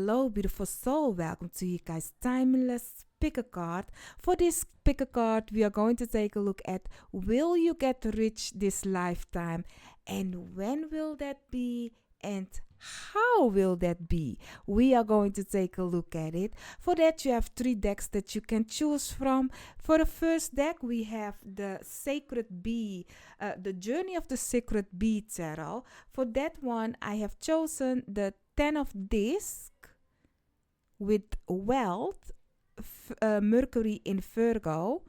Hello, beautiful soul. Welcome to you guys' timeless Pickacard. For this Pickacard, we are going to take a look at will you get rich this lifetime, and when will that be, and how will that be? We are going to take a look at it. For that, you have 3 decks that you can choose from. For the first deck, we have the Sacred Bee, the Journey of the Sacred Bee Tarot. For that one, I have chosen the 10 of Disc with Wealth, Mercury in Virgo.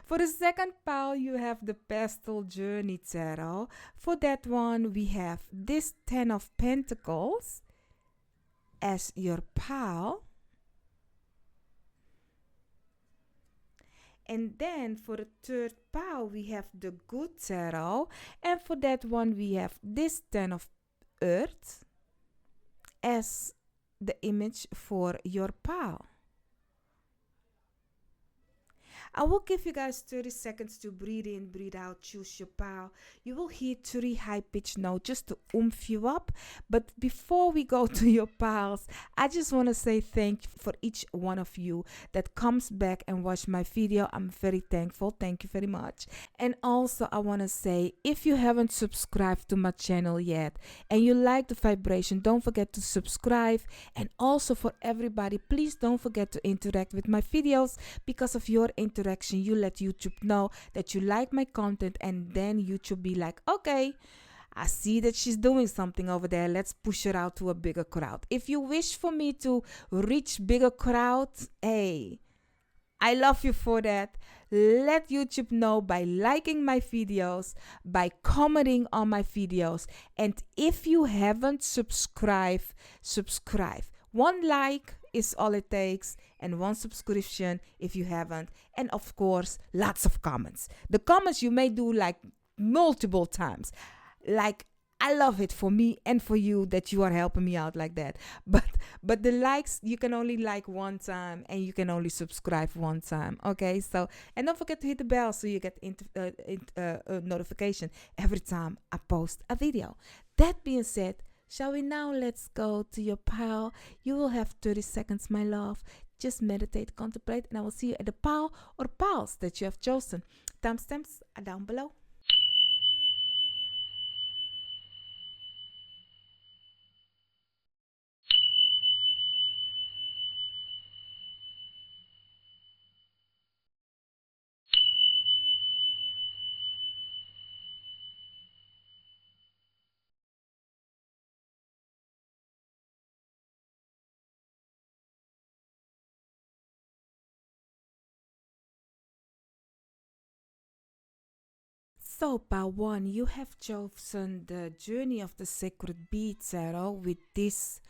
For the second pile, you have the Pastel Journey Tarot. For that one, we have this 10 of Pentacles as your pile. And then for the third pile, we have the Good Tarot. And for that one, we have this 10 of Earth as the image for your pile. I will give you guys 30 seconds to breathe in, breathe out, choose your pile. You will hear 3 high-pitched notes just to oomph you up. But before we go to your piles, I just want to say thank you for each one of you that comes back and watch my video. I'm very thankful. Thank you very much. And also, I want to say, if you haven't subscribed to my channel yet and you like the vibration, don't forget to subscribe. And also for everybody, please don't forget to interact with my videos. Because of your interaction, you let YouTube know that you like my content, and then YouTube be like, okay, I see that she's doing something over there, let's push her out to a bigger crowd. If you wish for me to reach bigger crowds, hey, I love you for that. Let YouTube know by liking my videos, by commenting on my videos, and if you haven't subscribed, subscribe. 1 like is all it takes, and 1 subscription if you haven't, and of course lots of comments. The comments you may do like multiple times. Like, I love it for me and for you that you are helping me out like that. But the likes, you can only like 1 time, and you can only subscribe 1 time. Okay, so, and don't forget to hit the bell so you get notification every time I post a video. That being said, shall we now let's go to your pile? You will have 30 seconds, my love. Just meditate, contemplate, and I will see you at the pile or piles that you have chosen. Timestamps are down below. So, pile 1, you have chosen the Journey of the Sacred Bee Tarot with this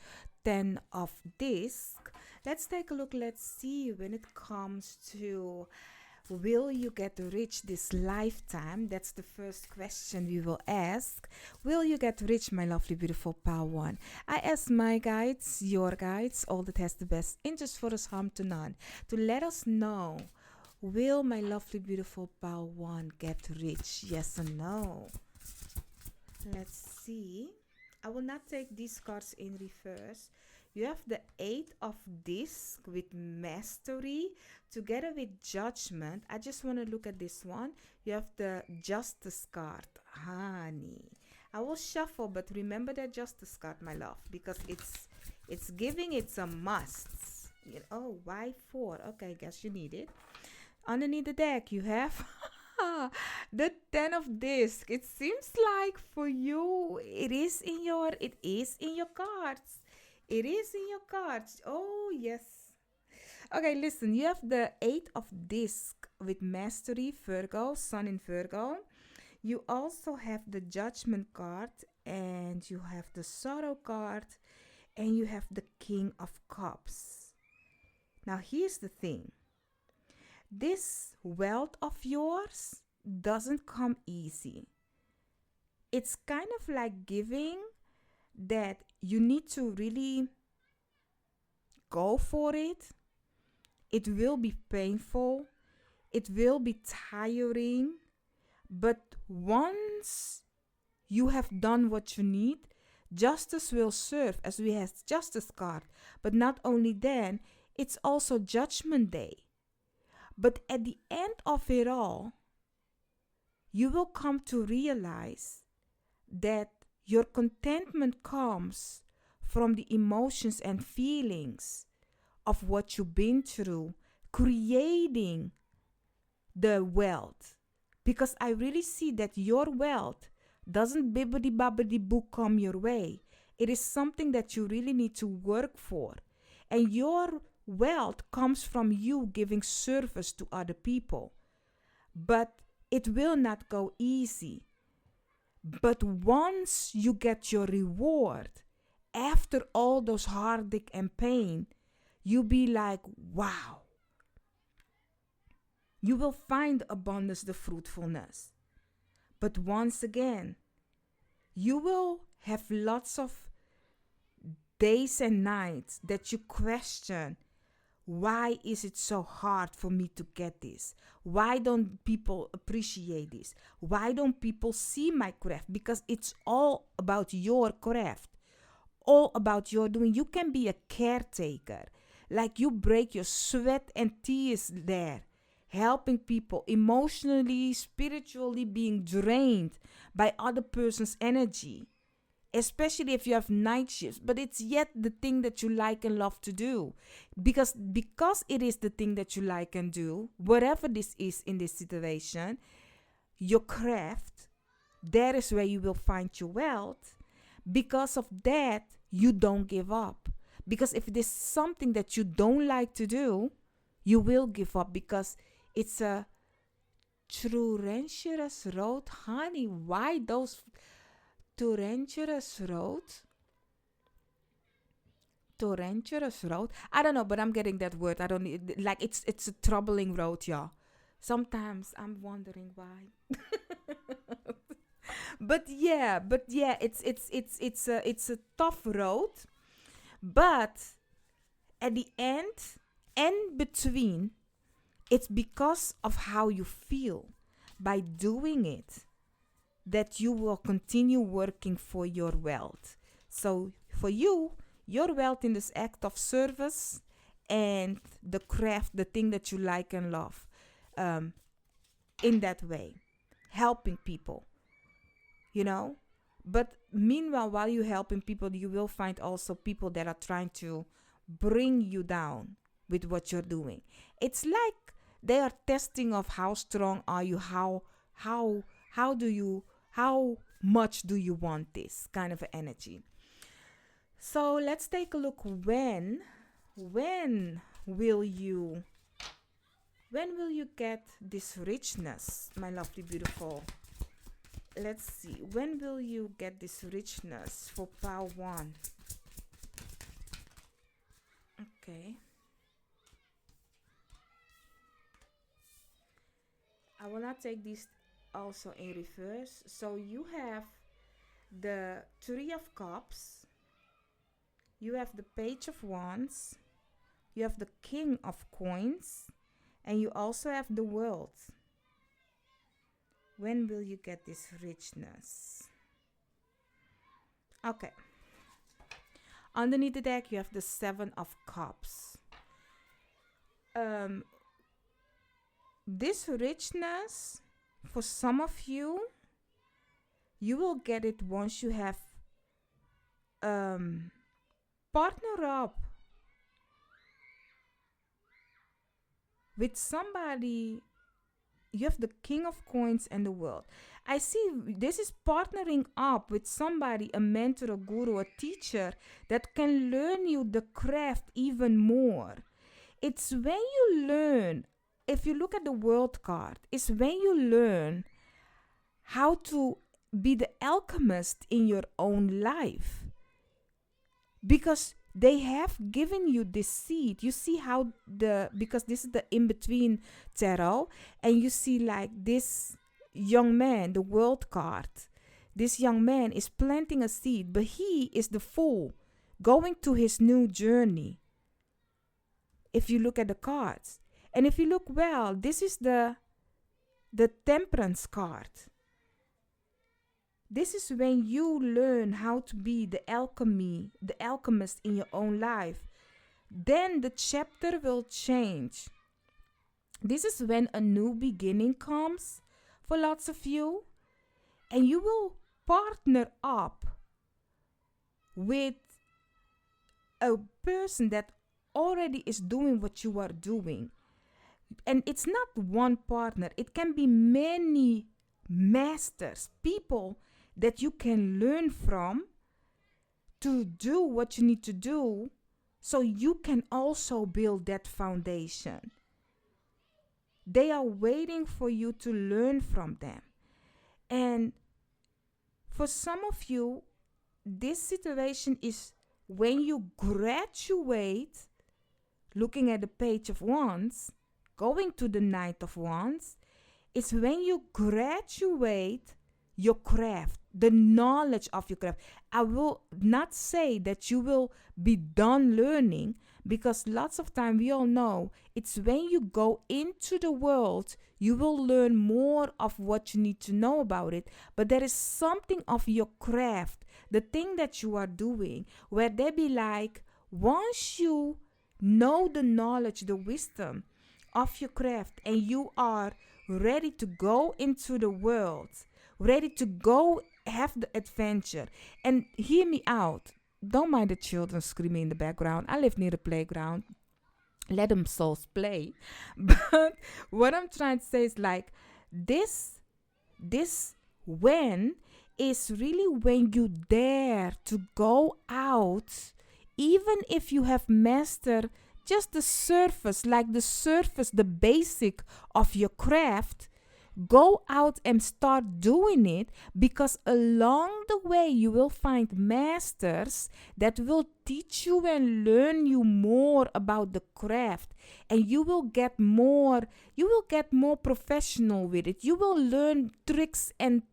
10 of Disc. Let's take a look. Let's see when it comes to will you get rich this lifetime? That's the first question we will ask. Will you get rich, my lovely, beautiful pile 1? I ask my guides, your guides, all that has the best interest for us, harm to none, to let us know, will my lovely, beautiful pile 1 get rich? Yes or no? Let's see. I will not take these cards in reverse. You have the 8 of Disc with Mastery together with Judgment. I just want to look at this one. You have the Justice card, honey. I will shuffle, but remember that Justice card, my love, because it's giving, it's a must. Oh, why 4? Okay, guess you need it. Underneath the deck, you have the 10 of Disc. It seems like for you, it is in your cards. It is in your cards. Oh, yes. Okay, listen. You have the 8 of Disc with Mastery, Virgo, Sun in Virgo. You also have the Judgment card, and you have the Sorrow card, and you have the King of Cups. Now, here's the thing. This wealth of yours doesn't come easy. It's kind of like giving that you need to really go for it. It will be painful. It will be tiring. But once you have done what you need, Justice will serve as we have justice card. But not only then, it's also judgment day. But at the end of it all, you will come to realize that your contentment comes from the emotions and feelings of what you've been through, creating the wealth. Because I really see that your wealth doesn't bibbidi bobbidi boo come your way. It is something that you really need to work for. And your wealth comes from you giving service to other people. But it will not go easy. But once you get your reward, after all those heartache and pain, you'll be like, wow. You will find the abundance, the fruitfulness. But once again, you will have lots of days and nights that you question, why is it so hard for me to get this? Why don't people appreciate this? Why don't people see my craft? Because it's all about your craft, all about your doing. You can be a caretaker, like you break your sweat and tears there, helping people emotionally, spiritually, being drained by other person's energy, especially if you have night shifts. But it's yet the thing that you like and love to do, because it is the thing that you like and do, whatever this is in this situation, your craft, that is where you will find your wealth. Because of that, you don't give up. Because if it is something that you don't like to do, you will give up, because it's a treacherous road. Honey, why those treacherous road? Treacherous road? I don't know, but I'm getting that word. I don't need, like, it's a troubling road, y'all. Sometimes I'm wondering why. but yeah, it's a tough road. But at the end and between, it's because of how you feel by doing it that you will continue working for your wealth. So for you, your wealth in this act of service and the craft, the thing that you like and love, in that way, helping people, you know. But meanwhile, while you're helping people, you will find also people that are trying to bring you down with what you're doing. It's like they are testing of how strong are you, how much do you want this kind of energy. So let's take a look. When will you get this richness, my lovely beautiful? Let's see. When will you get this richness for Power 1? Okay. I will not take these also in reverse. So you have the Three of Cups. You have the Page of Wands. You have the King of Coins. And you also have the World. When will you get this richness? Okay. Underneath the deck, you have the Seven of Cups. This richness, for some of you, you will get it once you have partner up with somebody. You have the King of Coins and the World. I see this is partnering up with somebody, a mentor, a guru, a teacher that can learn you the craft even more. It's when you learn, if you look at the World card, it's when you learn how to be the alchemist in your own life. Because they have given you this seed. You see how because this is the in-between tarot, and you see like this young man, the World card. This young man is planting a seed, but he is the fool going to his new journey. If you look at the cards. And if you look well, this is the Temperance card. This is when you learn how to be the alchemist in your own life. Then the chapter will change. This is when a new beginning comes for lots of you, and you will partner up with a person that already is doing what you are doing. And it's not one partner, it can be many masters, people that you can learn from to do what you need to do, so you can also build that foundation. They are waiting for you to learn from them. And for some of you, this situation is when you graduate, looking at the Page of Wands, going to the Knight of Wands, it's when you graduate your craft, the knowledge of your craft. I will not say that you will be done learning, because lots of time we all know it's when you go into the world, you will learn more of what you need to know about it. But there is something of your craft, the thing that you are doing, where they be like, once you know the knowledge, the wisdom of your craft, and you are ready to go into the world, ready to go have the adventure. And hear me out. Don't mind the children screaming in the background. I live near the playground. Let them souls play. But what I'm trying to say is like this when is really when you dare to go out, even if you have mastered just the surface, the basic of your craft. Go out and start doing it, because along the way you will find masters that will teach you and learn you more about the craft, and you will get more professional with it. You will learn tricks and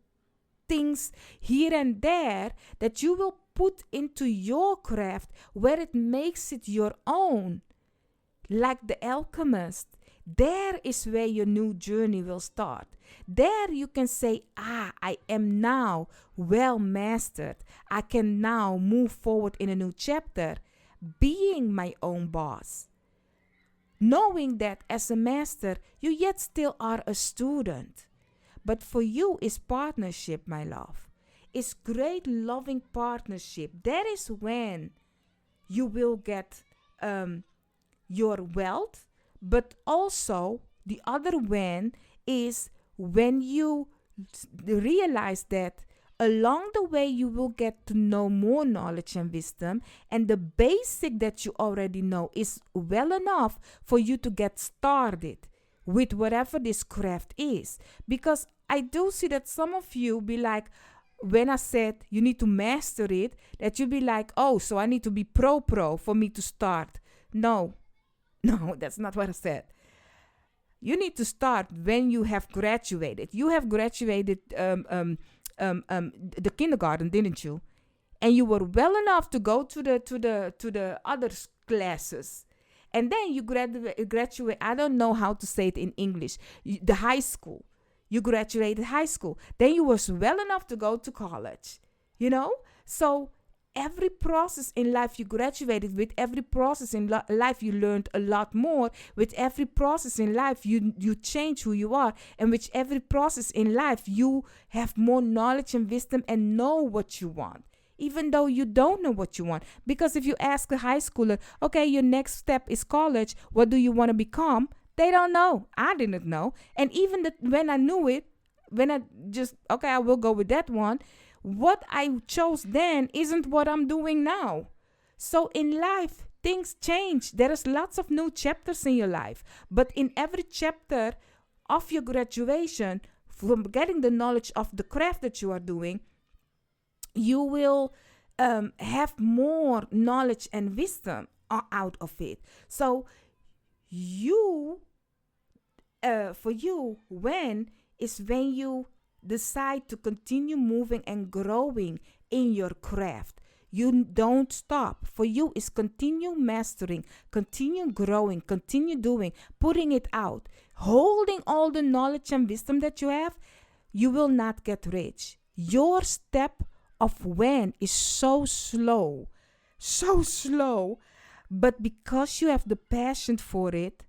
things here and there that you will put into your craft, where it makes it your own. Like the alchemist, there is where your new journey will start. There you can say, I am now well mastered. I can now move forward in a new chapter, being my own boss. Knowing that as a master, you yet still are a student. But for you is partnership, my love. It's great loving partnership. That is when you will get your wealth. But also, the other when is when you realize that along the way you will get to know more knowledge and wisdom, and the basic that you already know is well enough for you to get started with whatever this craft is. Because I do see that some of you be like, when I said you need to master it, that you be like, oh, so I need to be pro for me to start. No, that's not what I said. You need to start when you have graduated. You have graduated the kindergarten, didn't you? And you were well enough to go to the other classes. And then you graduate. I don't know how to say it in English. The high school. You graduated high school. Then you was well enough to go to college. So every process in life you graduated. With every process in life you learned a lot more. With every process in life you change who you are. And with every process in life you have more knowledge and wisdom and know what you want, even though you don't know what you want. Because if you ask a high schooler, okay, your next step is college, what do you want to become? They don't know. I didn't know. And even when I knew it, when I just, okay, I will go with that one, what I chose then isn't what I'm doing now. So in life, things change. There is lots of new chapters in your life. But in every chapter of your graduation, from getting the knowledge of the craft that you are doing, you will have more knowledge and wisdom out of it. So for you, when you decide to continue moving and growing in your craft. You don't stop. For you is continue mastering, continue growing, continue doing, putting it out, holding all the knowledge and wisdom that you have. You will not get rich. Your step of when is so slow, so slow, but because you have the passion for it,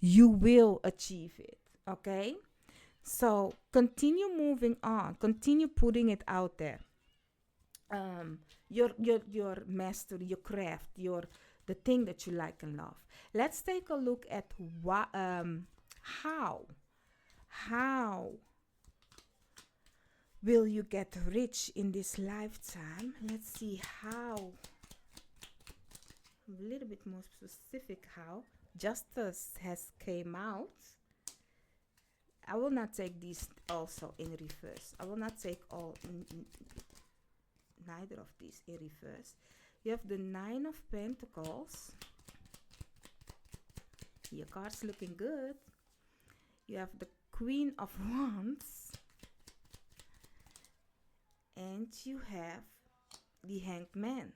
you will achieve it. Okay? So continue moving on, continue putting it out there. Your mastery, your craft, your the thing that you like and love. Let's take a look at how will you get rich in this lifetime. Let's see how, a little bit more specific. How justice has came out. I will not take these also in reverse. I will not take all neither of these in reverse. You have the Nine of Pentacles. Your card's looking good. You have the Queen of Wands. And you have the Hanged Man.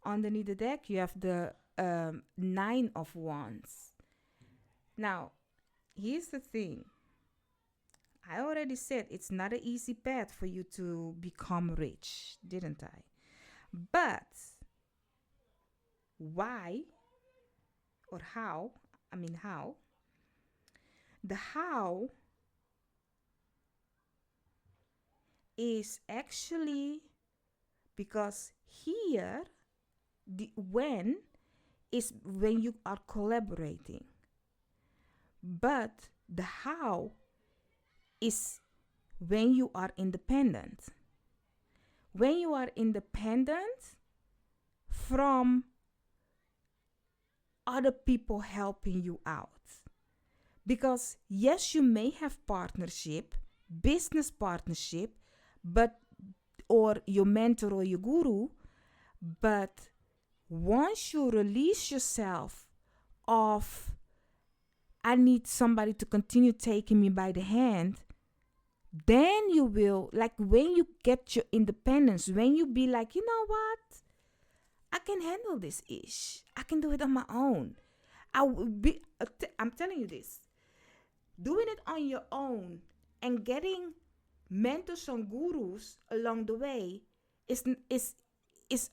Underneath the deck, you have the Nine of Wands. Now, here's the thing. I already said it's not an easy path for you to become rich, didn't I? But why or how? How? The how is actually because here the when is when you are collaborating, but the how is when you are independent. When you are independent from other people helping you out. Because yes, you may have partnership, business partnership, or your mentor or your guru, but once you release yourself of I need somebody to continue taking me by the hand, then you will, like when you get your independence, when you be like, you know what, I can handle this ish. I can do it on my own. I'm telling you this. Doing it on your own and getting mentors and gurus along the way is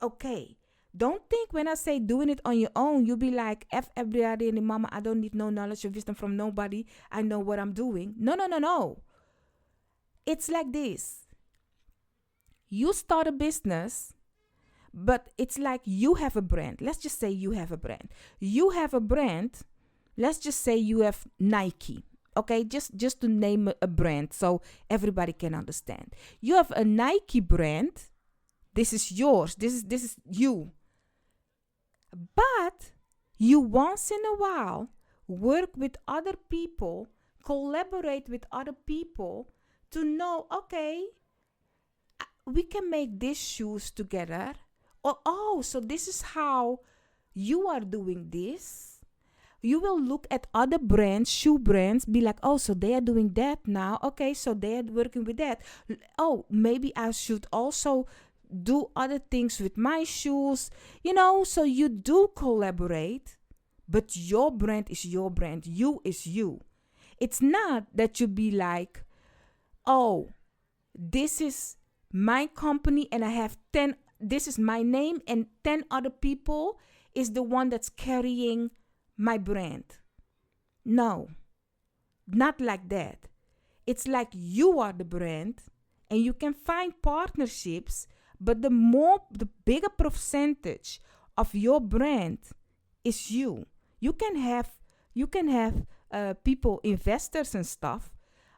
okay. Don't think when I say doing it on your own, you'll be like, F everybody and the mama, I don't need no knowledge or wisdom from nobody. I know what I'm doing. No. It's like this. You start a business, but it's like you have a brand. Let's just say you have a brand. You have a brand. Let's just say you have Nike. Okay, just to name a brand so everybody can understand. You have a Nike brand. This is yours. This is you. But you once in a while work with other people, collaborate with other people to know, okay, we can make these shoes together. Or, oh, so this is how you are doing this. You will look at other brands, shoe brands, be like, oh, so they are doing that now. Okay, so they are working with that. Oh, maybe I should also do other things with my shoes. So you do collaborate, but your brand is your brand. You is you. It's not that you be like, oh, this is my company and I have 10, this is my name and 10 other people is the one that's carrying my brand. No, not like that. It's like you are the brand and you can find partnerships, but the bigger percentage of your brand is you. You can have people, investors and stuff,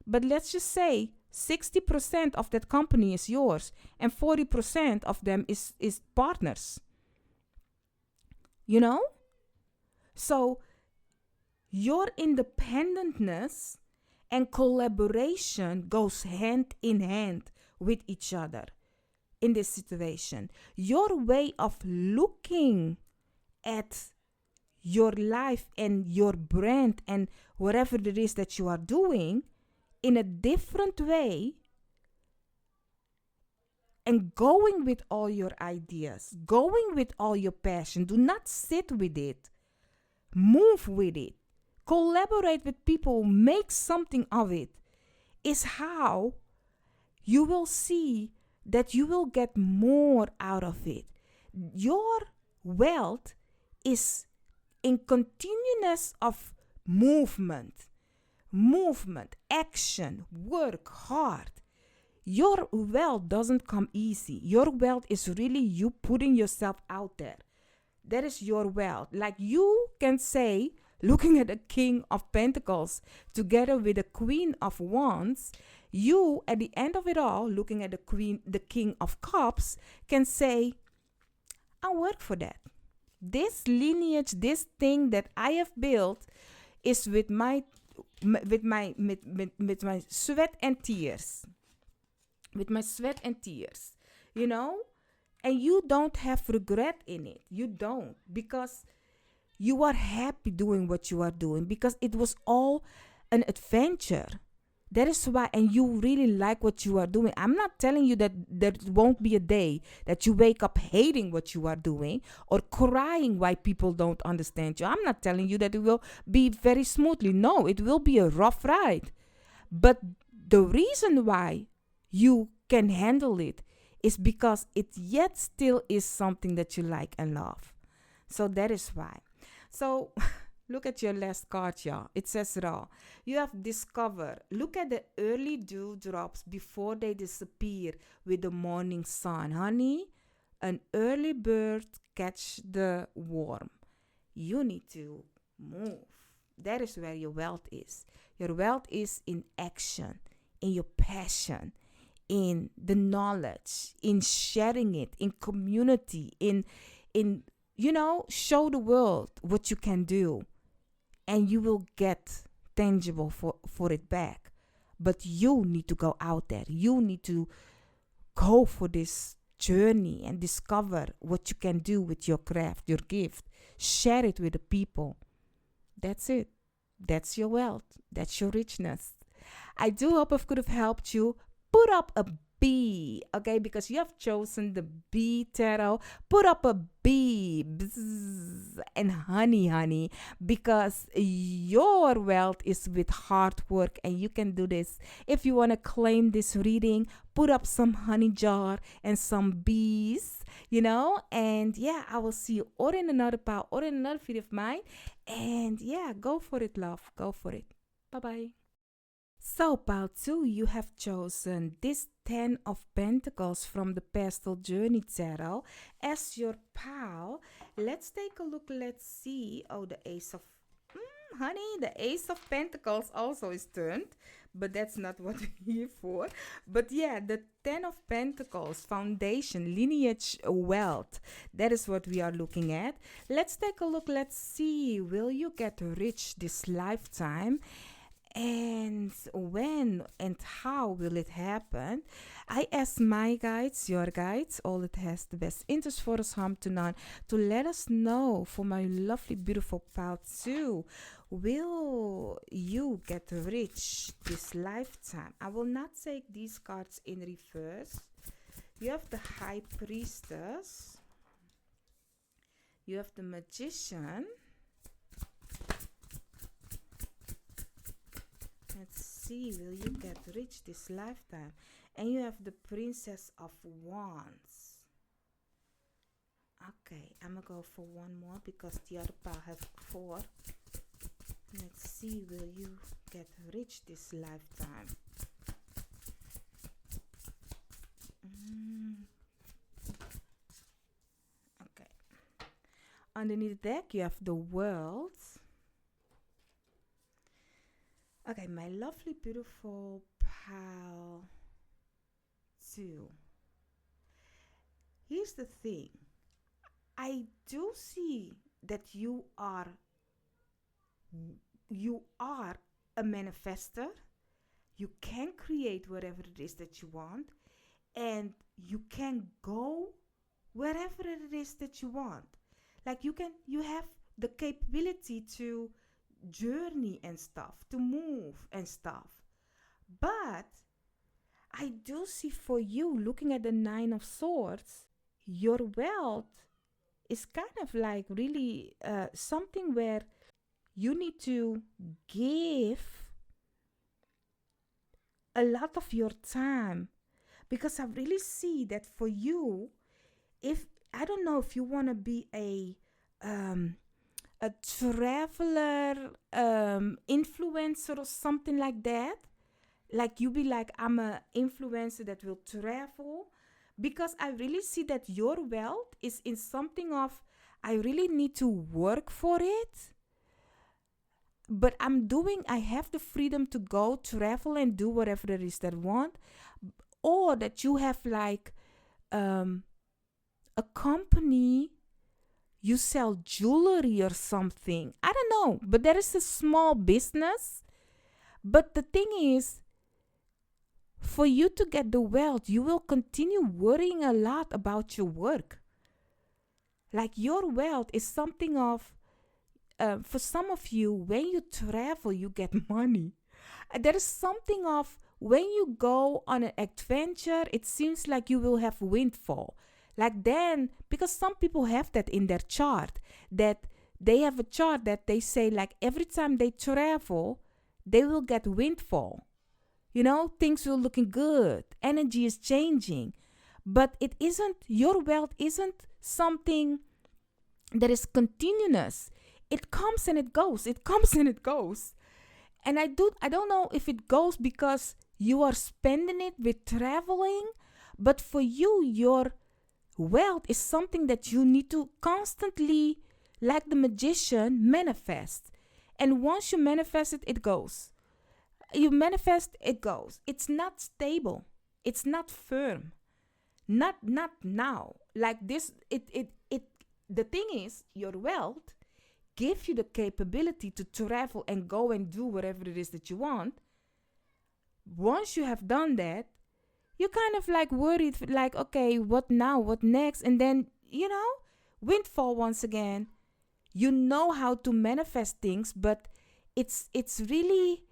but let's just say 60% of that company is yours and 40% of them is partners. So your independentness and collaboration goes hand in hand with each other in this situation. Your way of looking at your life and your brand and whatever it is that you are doing in a different way and going with all your ideas, going with all your passion. Do not sit with it. Move with it. Collaborate with people. Make something of it. Is how you will see that you will get more out of it. Your wealth is in continuous of movement, action, work hard. Your wealth doesn't come easy. Your wealth is really you putting yourself out there. That is your wealth. Like you can say, looking at the King of Pentacles together with the Queen of Wands, you at the end of it all, looking at the King of Cups, can say, I work for that. This lineage, this thing that I have built is with my sweat and tears. With my sweat and tears. You know? And you don't have regret in it. You don't. Because you are happy doing what you are doing. Because it was all an adventure. That is why, and you really like what you are doing. I'm not telling you that there won't be a day that you wake up hating what you are doing or crying why people don't understand you. I'm not telling you that it will be very smoothly. No, it will be a rough ride. But the reason why you can handle it is because it yet still is something that you like and love. So that is why. So look at your last card, y'all. It says it all. You have discovered. Look at the early dewdrops before they disappear with the morning sun. Honey, an early bird catch the worm. You need to move. That is where your wealth is. Your wealth is in action, in your passion, in the knowledge, in sharing it, in community, in show the world what you can do. And you will get tangible for it back. But you need to go out there. You need to go for this journey and discover what you can do with your craft, your gift. Share it with the people. That's it. That's your wealth. That's your richness. I do hope I could have helped you. Put up a B, okay? Because you have chosen the B tarot. Put up a B. Bzz, and honey, because your wealth is with hard work and you can do this. If you want to claim this reading, put up some honey jar and some bees, and yeah, I will see you or in another part or in another video of mine. And yeah, go for it, love. Go for it. Bye-bye. So, pile 2, you have chosen this 10 of Pentacles from the Pastel Journey Tarot as your pile. Let's take a look. Let's see. Oh, the Ace of... honey, the Ace of Pentacles also is turned. But that's not what we're here for. But yeah, the 10 of Pentacles, foundation, lineage, wealth. That is what we are looking at. Let's take a look. Let's see. Will you get rich this lifetime? And when and how will it happen? I ask my guides, your guides, all that has the best interest for us, harm to none, to let us know for my lovely, beautiful pile 2. Will you get rich this lifetime? I will not take these cards in reverse. You have the High Priestess. You have the Magician. Let's see, will you get rich this lifetime? And you have the Princess of Wands. Okay, I'm going to go for one more because the other pile have 4. Let's see, will you get rich this lifetime? Okay. Underneath the deck, you have the World. Okay, my lovely, beautiful pile 2. Here's the thing. I do see that you are a manifester. You can create whatever it is that you want. And you can go wherever it is that you want. Like you have the capability to journey and stuff, to move and stuff. But I do see for you, looking at the 9 of Swords, your wealth is kind of like really something where you need to give a lot of your time. because I really see that for you, if I don't know if you want to be a traveler influencer or something like that, like you be like, I'm a influencer that will travel, because I really see that your wealth is in something of, I really need to work for it, but I have the freedom to go travel and do whatever it is that I want. Or that you have like a company, you sell jewelry or something, I don't know, but there is a small business. But the thing is, for you to get the wealth, you will continue worrying a lot about your work. Like your wealth is something of, for some of you, when you travel, you get money. There is something of, when you go on an adventure, it seems like you will have windfall. Like then, because some people have that in their chart, that they have a chart that they say like every time they travel, they will get windfall. You know, things will looking good. Energy is changing. But it isn't, your wealth isn't something that is continuous. It comes and it goes. It comes and it goes. And I don't know if it goes because you are spending it with traveling, but for you, your wealth is something that you need to constantly, like the magician, manifest. And once you manifest it, it goes. You manifest, it goes. It's not stable. It's not firm. Not now. Like this, the thing is, your wealth gives you the capability to travel and go and do whatever it is that you want. Once you have done that, you're kind of like worried, like, okay, what now? What next? And then, windfall once again. You know how to manifest things, but it's really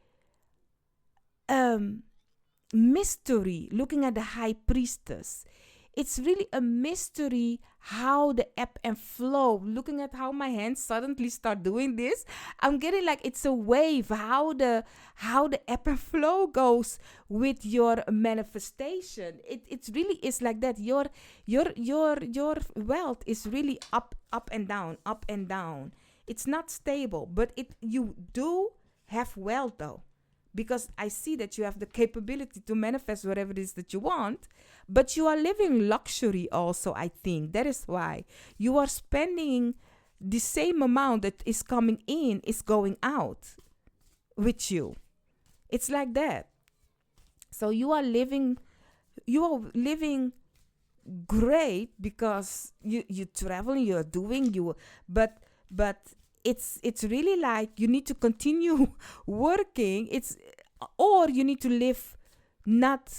mystery. Looking at the high priestess, it's really a mystery how the ebb and flow. Looking at how my hands suddenly start doing this, I'm getting like it's a wave. How the ebb and flow goes with your manifestation. It really is like that. Your wealth is really up and down, up and down. It's not stable, but you do have wealth though. Because I see that you have the capability to manifest whatever it is that you want, but you are living luxury also, I think. That is why you are spending the same amount that is coming in is going out with you. It's like that. So you are living great because you traveling, you're doing, but it's really like you need to continue working. Or you need to live not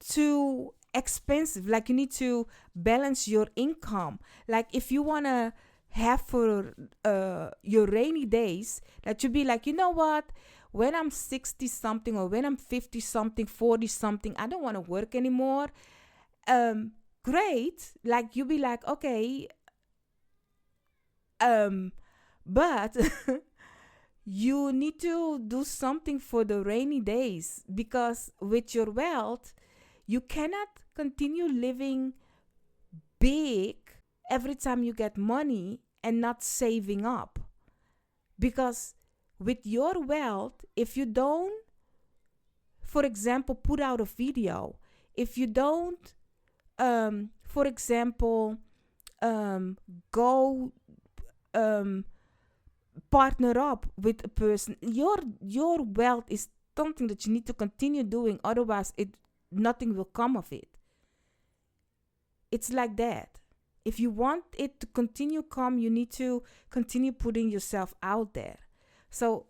too expensive. Like you need to balance your income. Like if you want to have for your rainy days, that you be like, you know what? When I'm 60 something or when I'm 50 something, 40 something, I don't want to work anymore. Great. Like you be like, okay, but you need to do something for the rainy days, because with your wealth, you cannot continue living big every time you get money and not saving up. Because with your wealth, if you don't, for example, put out a video, if you don't, for example, go partner up with a person, your wealth is something that you need to continue doing. Otherwise, nothing will come of it. It's like that. If you want it to continue come, you need to continue putting yourself out there. So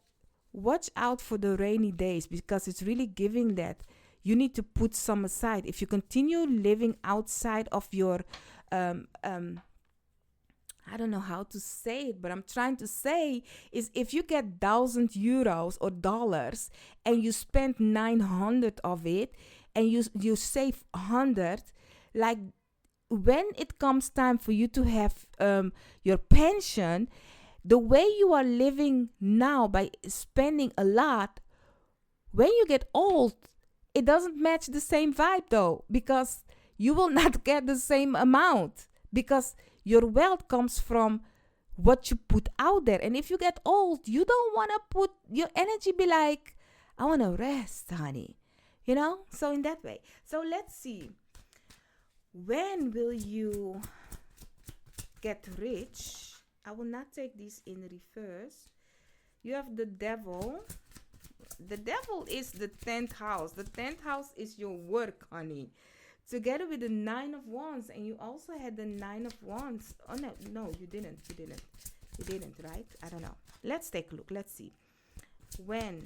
watch out for the rainy days, because it's really giving that you need to put some aside. If you continue living outside of your I don't know how to say it, but I'm trying to say is, if you get 1,000 euros or dollars and you spend 900 of it and you save 100, like when it comes time for you to have your pension, the way you are living now by spending a lot, when you get old, it doesn't match the same vibe though, because you will not get the same amount, because your wealth comes from what you put out there. And if you get old, you don't want to put your energy, be like, I want to rest, honey. So in that way. So let's see. When will you get rich? I will not take this in reverse. You have the devil. The devil is the 10th house. The 10th house is your work, honey. Together with the 9 of wands. And you also had the 9 of wands. Oh, no, you didn't. You didn't, right? I don't know. Let's take a look. Let's see. When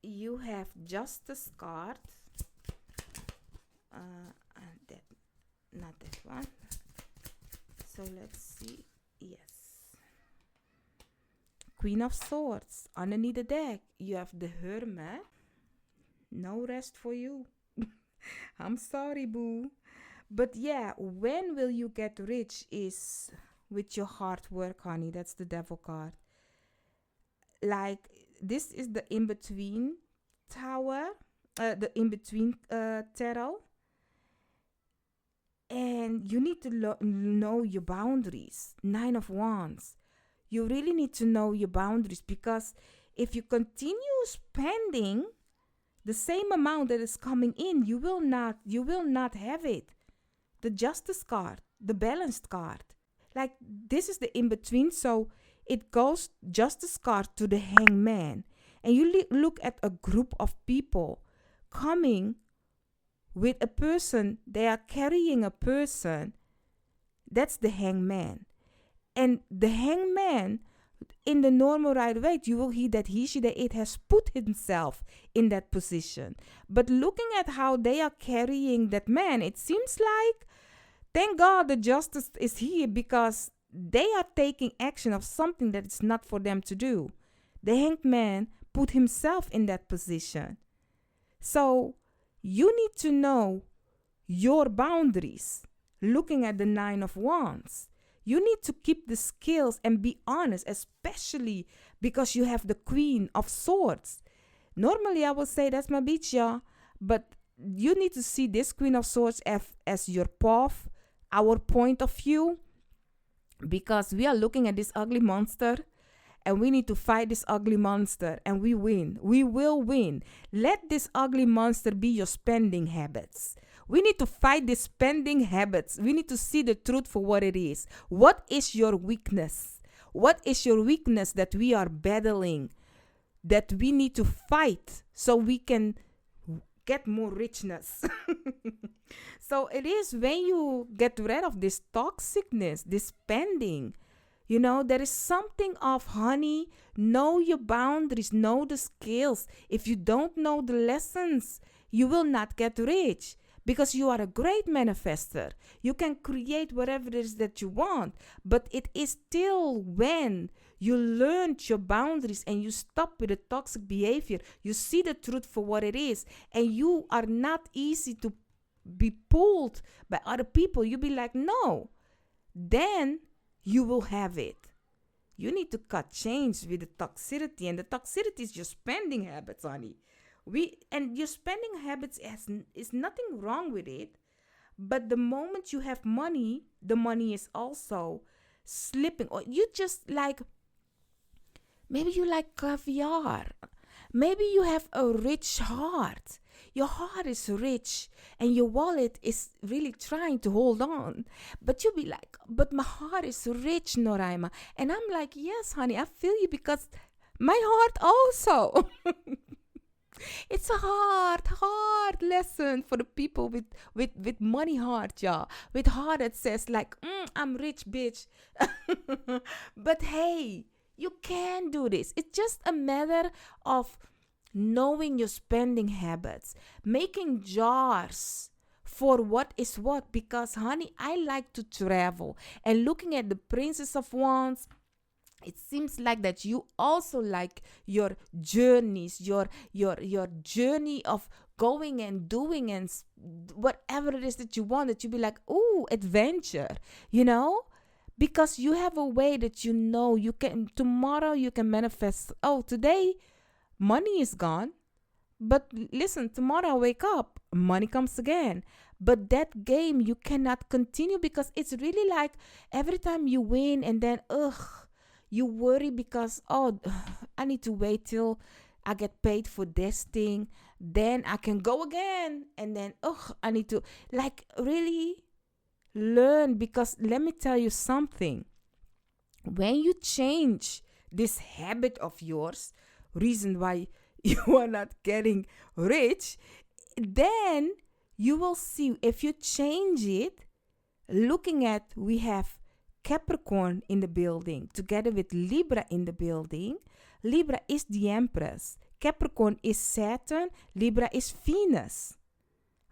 you have Justice card. Not that one. So let's see. Yes. Queen of Swords. Underneath the deck, you have the Hermit. No rest for you. I'm sorry, boo. But yeah, when will you get rich is with your hard work, honey. That's the devil card. Like, this is the in-between tower. The in-between tarot. And you need to know your boundaries. 9 of wands. You really need to know your boundaries, because if you continue spending the same amount that is coming in, you will not have it. The Justice card, the Balanced card. Like, this is the in-between, so it goes Justice card to the Hangman. And you look at a group of people coming with a person, they are carrying a person. That's the Hangman. And the Hangman, in the normal right way, you will hear that it has put himself in that position. But looking at how they are carrying that man, it seems like, thank God the justice is here, because they are taking action of something that is not for them to do. The Hanged Man put himself in that position. So you need to know your boundaries. Looking at the 9 of wands, you need to keep the skills and be honest, especially because you have the Queen of Swords. Normally, I would say that's my bitch, y'all. But you need to see this Queen of Swords as your path, our point of view. Because we are looking at this ugly monster. And we need to fight this ugly monster. And we win. We will win. Let this ugly monster be your spending habits. We need to fight the spending habits. We need to see the truth for what it is. What is your weakness? What is your weakness that we are battling? That we need to fight so we can get more richness. So it is when you get rid of this toxicness, this spending. There is something of, honey, know your boundaries, know the skills. If you don't know the lessons, you will not get rich. Because you are a great manifester. You can create whatever it is that you want. But it is still when you learned your boundaries and you stop with the toxic behavior. You see the truth for what it is. And you are not easy to be pulled by other people. You be like, no. Then you will have it. You need to cut chains with the toxicity. And the toxicity is your spending habits, honey. And your spending habits is nothing wrong with it. But the moment you have money, the money is also slipping. Or you just like, maybe you like caviar. Maybe you have a rich heart. Your heart is rich and your wallet is really trying to hold on. But you'll be like, but my heart is rich, Noraima. And I'm like, yes, honey, I feel you, because my heart also. It's a hard lesson for the people with money heart, y'all. With heart that says like, I'm rich, bitch. But hey, you can do this. It's just a matter of knowing your spending habits. Making jars for what is what. Because, honey, I like to travel. And looking at the Princess of Wands, it seems like that you also like your journeys, your journey of going and doing and whatever it is that you want, that you be like, ooh, adventure, because you have a way that you can, tomorrow you can manifest, oh, today money is gone. But listen, tomorrow I wake up, money comes again. But that game you cannot continue because it's really like every time you win and then you worry because I need to wait till I get paid for this thing, then I can go again, and then I need to like really learn, because let me tell you something. When you change this habit of yours, reason why you are not getting rich, then you will see if you change it. Looking at, we have Capricorn in the building together with Libra in the building. Libra is the Empress, Capricorn is Saturn, Libra is Venus.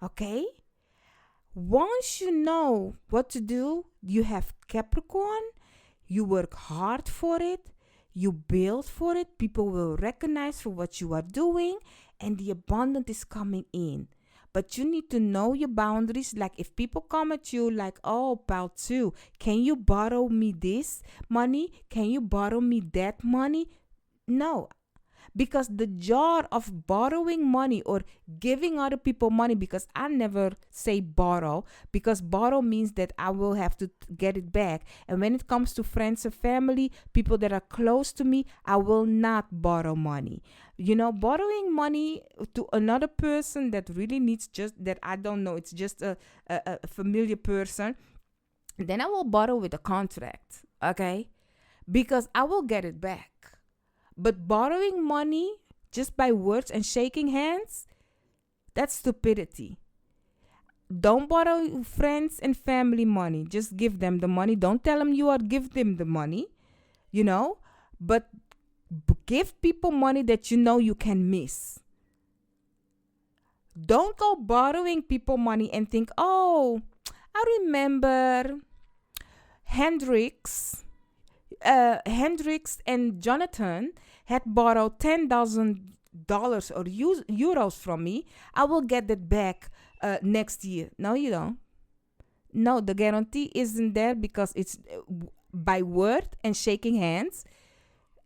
Okay? Once you know what to do, you have Capricorn, you work hard for it, you build for it, people will recognize for what you are doing, and the abundance is coming in. But you need to know your boundaries. Like if people come at you like, oh, pal too, can you borrow me this money? Can you borrow me that money? No. Because the jar of borrowing money or giving other people money, because I never say borrow, because borrow means that I will have to get it back. And when it comes to friends and family, people that are close to me, I will not borrow money. Borrowing money to another person that really needs, just that I don't know, it's just a familiar person, then I will borrow with a contract, okay? Because I will get it back. But borrowing money just by words and shaking hands, that's stupidity. Don't borrow friends and family money. Just give them the money. Don't tell them you are give them the money, But give people money that you know you can miss. Don't go borrowing people money and think, oh, I remember Hendrix and Jonathan had borrowed $10,000 or euros from me. I will get that back next year. No, you don't. No, the guarantee isn't there because it's by word and shaking hands.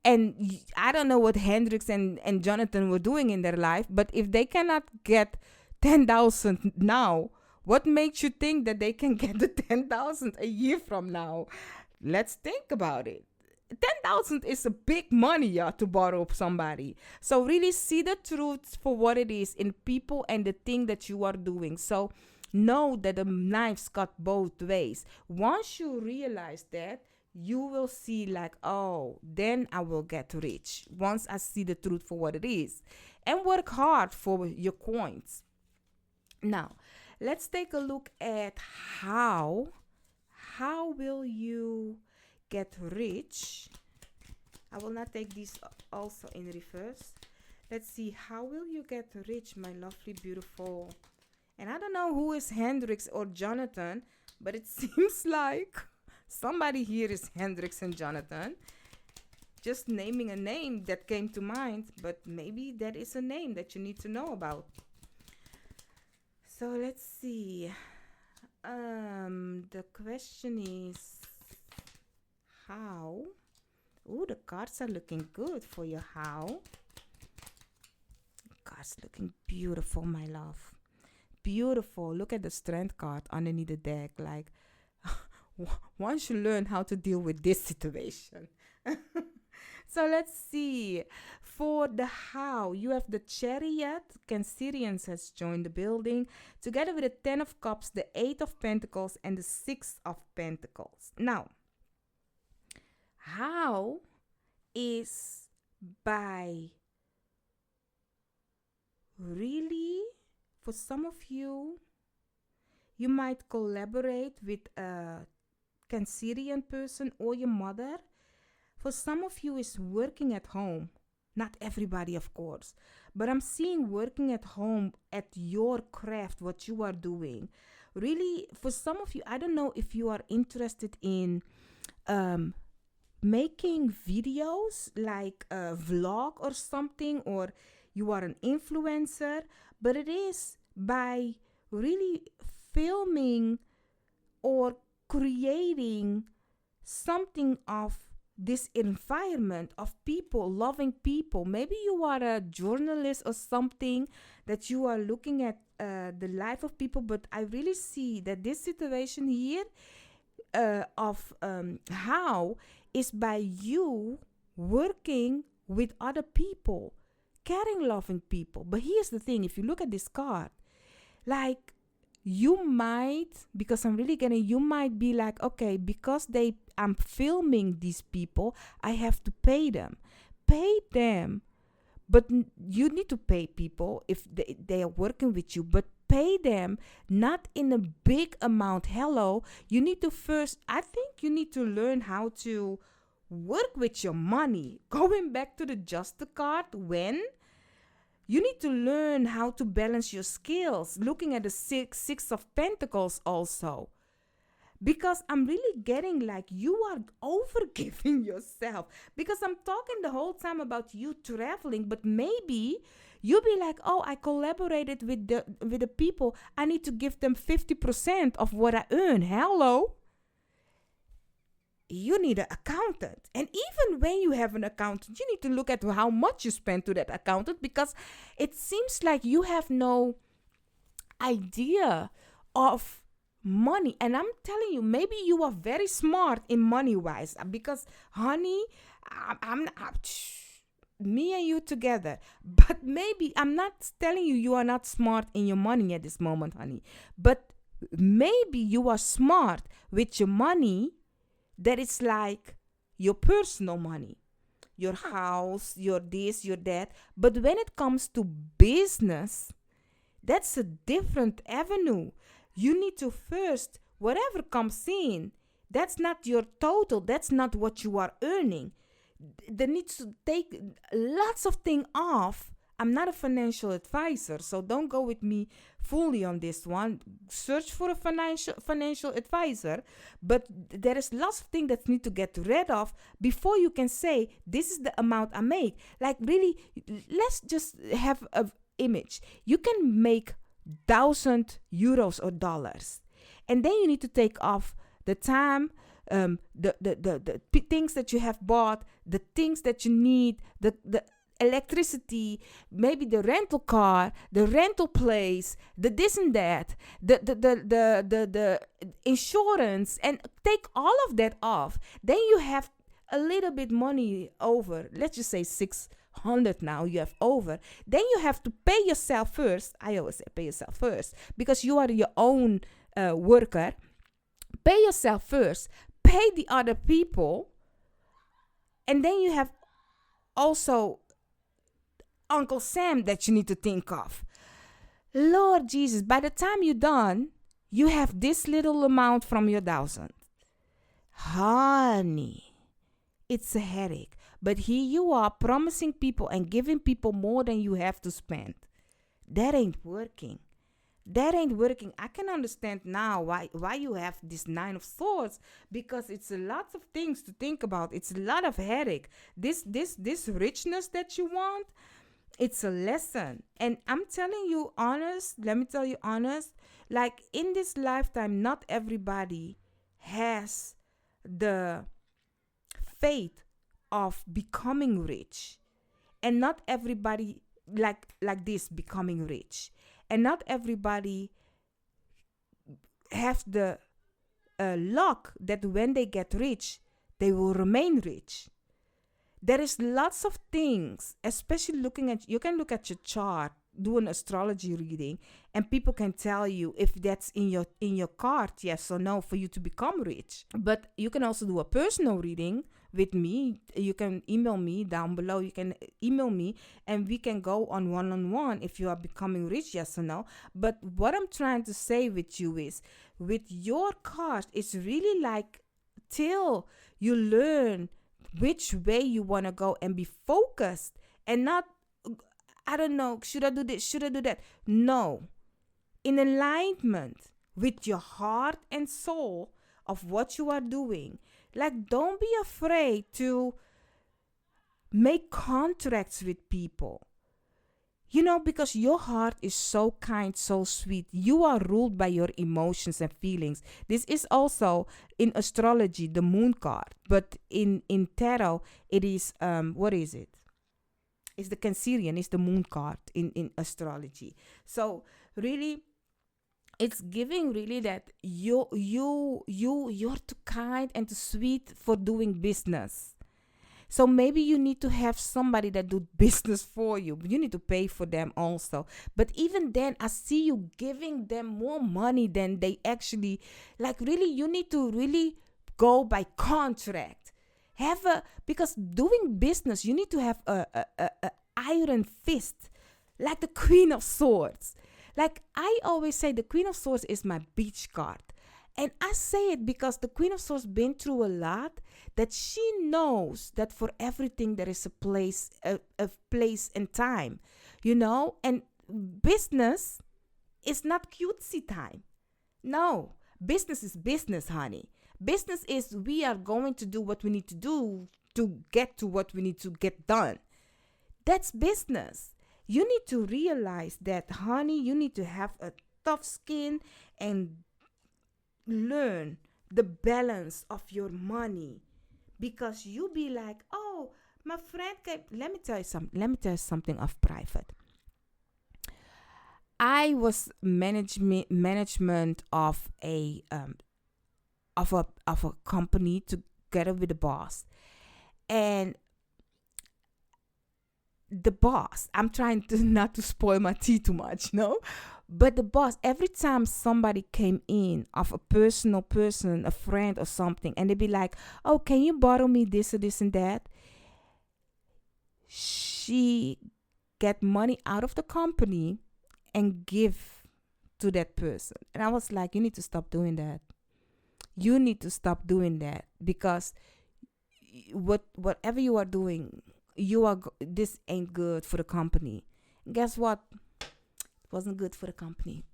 And I don't know what Hendrix and Jonathan were doing in their life, but if they cannot get 10,000 now, what makes you think that they can get the 10,000 a year from now? Let's think about it. 10,000 is a big money, to borrow somebody. So really see the truth for what it is in people and the thing that you are doing. So know that the knife's cut both ways. Once you realize that, you will see like, oh, then I will get rich. Once I see the truth for what it is. And work hard for your coins. Now, let's take a look at how will you get rich. I will not take these also in reverse. Let's see, how will you get rich, my lovely, beautiful. And I don't know who is Hendrix or Jonathan, but it seems like somebody here is Hendrix and Jonathan. Just naming a name that came to mind, but maybe that is a name that you need to know about. So let's see. The question is how. Oh, the cards are looking good for you. How? Cards looking beautiful, my love. Beautiful. Look at the strength card underneath the deck. Like, once you learn how to deal with this situation. So let's see. For the how, you have the Chariot. Cancerians has joined the building. Together with the 10 of Cups, the 8 of Pentacles, and the 6 of Pentacles. Now, how is by really, for some of you, you might collaborate with a Cancerian person or your mother. For some of you, is working at home. Not everybody, of course. But I'm seeing working at home at your craft, what you are doing. Really, for some of you, I don't know if you are interested in making videos like a vlog or something, or you are an influencer. But it is by really filming or creating something of this environment of people, loving people. Maybe you are a journalist or something that you are looking at the life of people, but I really see that this situation here of how is by you working with other people, caring, loving people. But here's the thing: if you look at this card, like you might, because I'm really getting, you might be like, okay, because I'm filming these people, I have to pay them. Pay them. But you need to pay people if they are working with you, but pay them not in a big amount. Hello, you need to first, I think you need to learn how to work with your money. Going back to the Justice card, when you need to learn how to balance your skills. Looking at the six of Pentacles also. Because I'm really getting like you are overgiving yourself. Because I'm talking the whole time about you traveling, but maybe you'll be like, oh, I collaborated with the people. I need to give them 50% of what I earn. Hello? You need an accountant. And even when you have an accountant, you need to look at how much you spend to that accountant, because it seems like you have no idea of money. And I'm telling you, maybe you are very smart in money wise, because honey, me and you together. But maybe I'm not telling you are not smart in your money at this moment, honey. But maybe you are smart with your money. That it's like your personal money, your house, your this, your that. But when it comes to business, that's a different avenue. You need to first, whatever comes in, that's not your total. That's not what you are earning. There needs to take lots of things off. I'm not a financial advisor, so don't go with me fully on this one. Search for a financial advisor, but there is lots of things that need to get rid of before you can say, this is the amount I make. Like really, let's just have an image. You can make 1,000 euros or dollars, and then you need to take off the time, the things that you have bought, the things that you need, the electricity, maybe the rental car, the rental place, the this and that, the insurance, and take all of that off. Then you have a little bit money over. Let's just say 600 now you have over. Then you have to pay yourself first. I always say pay yourself first, because you are your own worker. Pay yourself first. Pay the other people. And then you have also Uncle Sam that you need to think of. Lord Jesus, by the time you're done, you have this little amount from your 1,000. Honey, it's a headache. But here you are promising people and giving people more than you have to spend. That ain't working. That ain't working. I can understand now why you have this 9 of Swords, because it's a lot of things to think about. It's a lot of headache. This richness that you want, it's a lesson. And I'm telling you honest, let me tell you honest, like in this lifetime, not everybody has the faith of becoming rich. And not everybody like this becoming rich. And not everybody has the luck that when they get rich, they will remain rich. There is lots of things, especially you can look at your chart, do an astrology reading, and people can tell you if that's in your card, yes or no, for you to become rich. But you can also do a personal reading with me. You can email me down below. You can email me and we can go on one-on-one if you are becoming rich, yes or no. But what I'm trying to say with you is, with your card, it's really like till you learn which way you want to go and be focused and not, I don't know, should I do this? Should I do that? No. In alignment with your heart and soul of what you are doing. Like, don't be afraid to make contracts with people. Because your heart is so kind, so sweet. You are ruled by your emotions and feelings. This is also in astrology the moon card, but in tarot it is what is it? It's the Cancerian, it's the moon card in astrology. So really, it's giving really that you're too kind and too sweet for doing business. So maybe you need to have somebody that do business for you. You need to pay for them also. But even then, I see you giving them more money than they actually like. Really, you need to really go by contract. Because doing business, you need to have a iron fist, like the Queen of Swords. Like I always say, the Queen of Swords is my beach card. And I say it because the Queen of Swords been through a lot, that she knows that for everything there is a place and time, and business is not cutesy time. No, business is business, honey. Business is we are going to do what we need to do to get to what we need to get done. That's business. You need to realize that, honey, you need to have a tough skin and learn the balance of your money, because you be like, oh, my friend came. Let me tell you something of private. I was management of a company together with the boss, and the boss, I'm trying to not to spoil my tea too much, no, but the boss, every time somebody came in of a personal person, a friend or something, and they'd be like, oh, can you borrow me this or this and that, she get money out of the company and give to that person. And I was like, you need to stop doing that. You need to stop doing that, because whatever you are doing, this ain't good for the company. Guess what? It wasn't good for the company.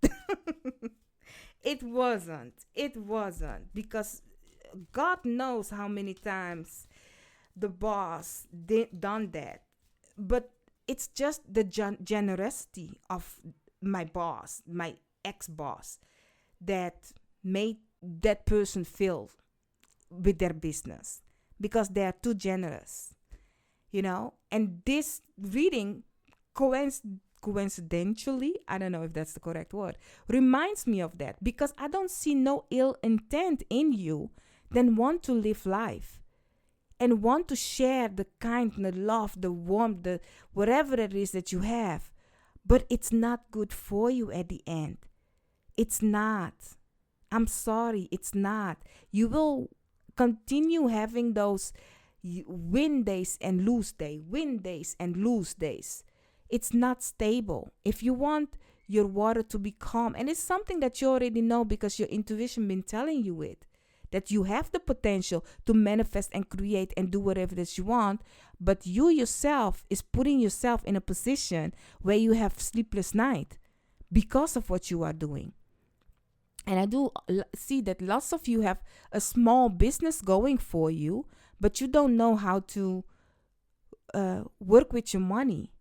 It wasn't, because God knows how many times the boss done that. But it's just the generosity of my boss, my ex-boss, that made that person feel with their business, because they are too generous, And this reading, coincidentally, I don't know if that's the correct word, reminds me of that, because I don't see no ill intent in you than want to live life and want to share the kindness, the love, the warmth, the whatever it is that you have. But it's not good for you at the end. It's not. I'm sorry, it's not. You will continue having those win days and lose days. It's not stable. If you want your water to be calm, and it's something that you already know because your intuition been telling you it, that you have the potential to manifest and create and do whatever that you want, but you yourself is putting yourself in a position where you have sleepless night because of what you are doing. And I do see that lots of you have a small business going for you, but you don't know how to work with your money.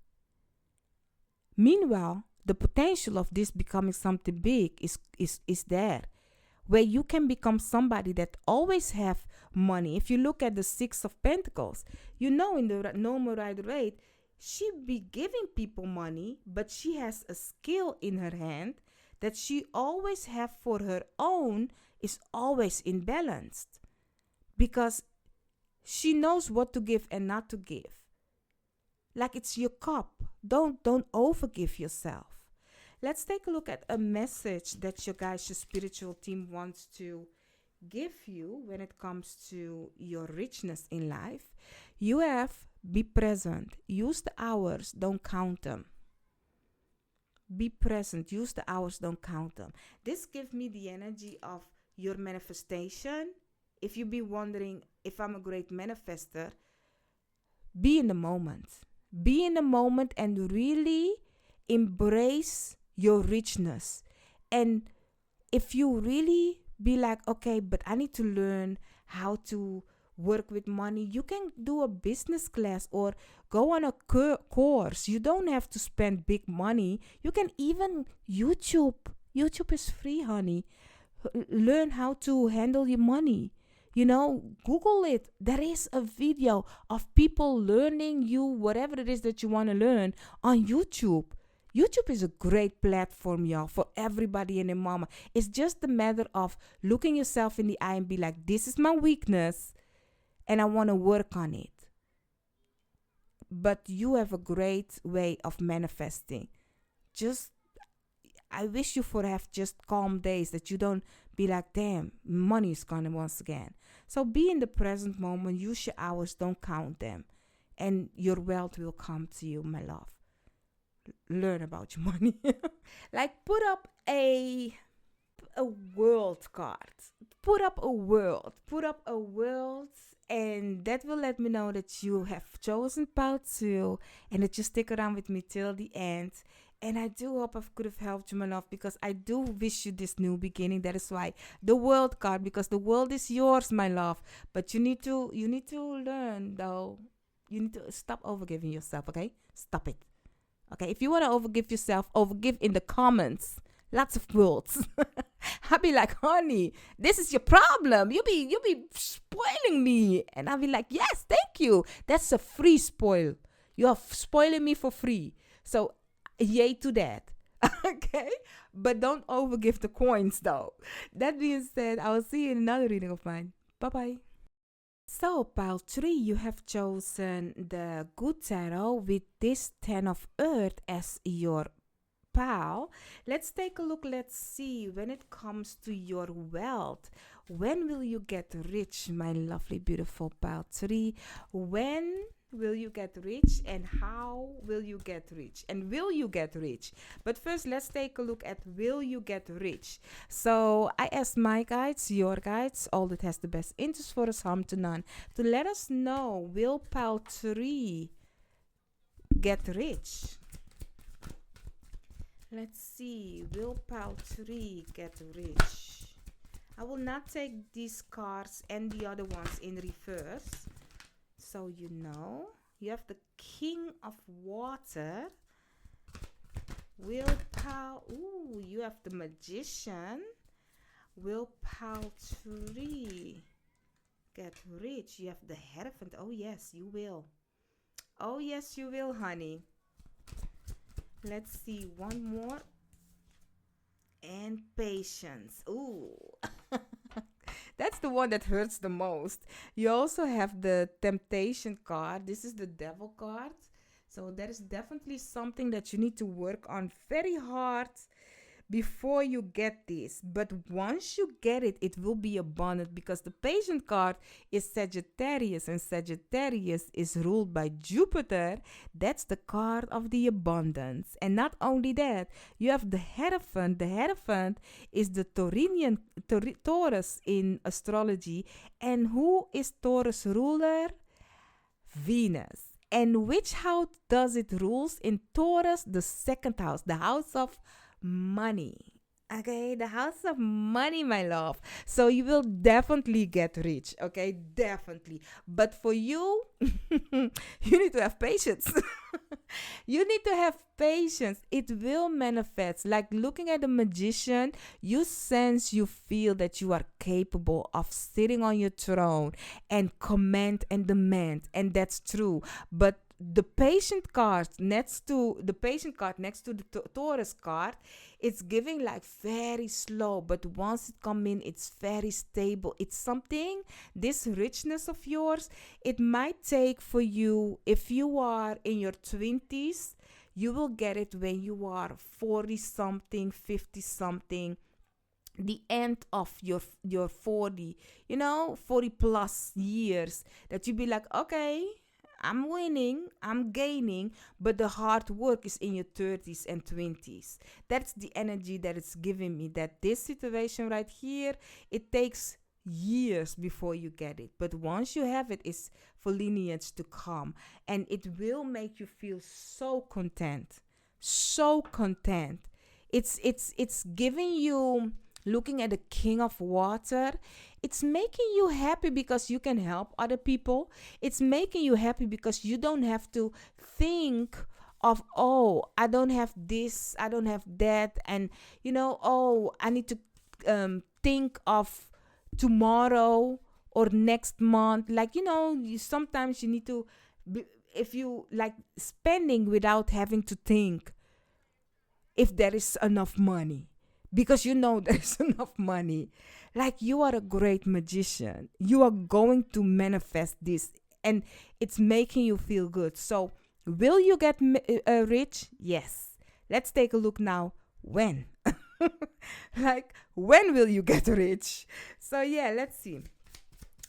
Meanwhile, the potential of this becoming something big is there, where you can become somebody that always have money. If you look at the Six of Pentacles, in the normal rider rate, she be giving people money, but she has a skill in her hand that she always have for her own is always imbalanced, because she knows what to give and not to give. Like it's your cup. Don't overgive yourself. Let's take a look at a message that your spiritual team wants to give you when it comes to your richness in life. You have be present. Use the hours, don't count them. Be present. Use the hours, don't count them. This gives me the energy of your manifestation. If you be wondering if I'm a great manifester, be in the moment. Be in the moment and really embrace your richness. And if you really be like, okay, but I need to learn how to work with money, you can do a business class or go on a course. You don't have to spend big money. You can even YouTube is free, honey. Learn how to handle your money. Google it. There is a video of people learning you whatever it is that you want to learn on YouTube. YouTube is a great platform, y'all, for everybody and their mama. It's just a matter of looking yourself in the eye and be like, this is my weakness and I want to work on it. But you have a great way of manifesting. I wish you would have just calm days that you don't be like, damn, money is gone once again. So be in the present moment. Use your hours. Don't count them. And your wealth will come to you, my love. Learn about your money. Like put up a world card. Put up a world. And that will let me know that you have chosen part 2 and that you stick around with me till the end. And I do hope I could have helped you, my love, because I do wish you this new beginning. That is why the world card, because the world is yours, my love. But you need to learn, though. You need to stop overgiving yourself, okay? Stop it. Okay, if you want to overgive yourself, overgive in the comments. Lots of words. I'll be like, honey, this is your problem. You be spoiling me. And I'll be like, yes, thank you. That's a free spoil. You are spoiling me for free. So, yay to that. Okay? But don't overgive the coins, though. That being said, I will see you in another reading of mine. Bye-bye. So, pile 3, you have chosen the Good Tarot with this 10 of Earth as your pile. Let's take a look. Let's see when it comes to your wealth. When will you get rich, my lovely, beautiful pile 3? When will you get rich and how will you get rich? And will you get rich? But first, let's take a look at will you get rich? So I asked my guides, your guides, all that has the best interest for us, harm to none, to let us know, will pile 3 get rich? Let's see, will pile 3 get rich? I will not take these cards and the other ones in reverse. So you have the King of Water. Will pile, you have the Magician. Will pile 3 get rich? You have the Hierophant. Oh yes, you will. Oh yes, you will, honey. Let's see, one more. And Patience. Ooh. That's the one that hurts the most. You also have the Temptation card. This is the Devil card. So that is definitely something that you need to work on very hard before you get this. But once you get it, it will be abundant, because the Patient card is Sagittarius, and Sagittarius is ruled by Jupiter. That's the card of the abundance. And not only that, you have the Hierophant. The Hierophant is the Taurus in astrology. And who is Taurus ruler? Venus. And which house does it rules in Taurus? The second house, the house of money. Okay, the house of money, my love. So you will definitely get rich. Okay, definitely. But for you, you need to have patience. You need to have patience. It will manifest. Like looking at the Magician, you sense, you feel that you are capable of sitting on your throne and command and demand. And that's true. But the Patient card next to the Taurus card, it's giving like very slow, but once it come in, it's very stable. It's something, this richness of yours, it might take for you, if you are in your 20s, you will get it when you are 40 something, 50 something, the end of your 40, 40 plus years, that you be like, okay, I'm winning, I'm gaining, but the hard work is in your 30s and 20s. That's the energy that it's giving me, that this situation right here, it takes years before you get it. But once you have it, it's for lineage to come. And it will make you feel so content. So content. It's giving you Looking at the King of Water, it's making you happy because you can help other people. It's making you happy because you don't have to think of, oh, I don't have this, I don't have that, and oh, I need to think of tomorrow or next month. Like, sometimes you need to, if you like spending without having to think if there is enough money, because there is enough money. Like, you are a great magician. You are going to manifest this, and it's making you feel good. So, will you get rich? Yes. Let's take a look now. When? Like, when will you get rich? So, yeah, let's see.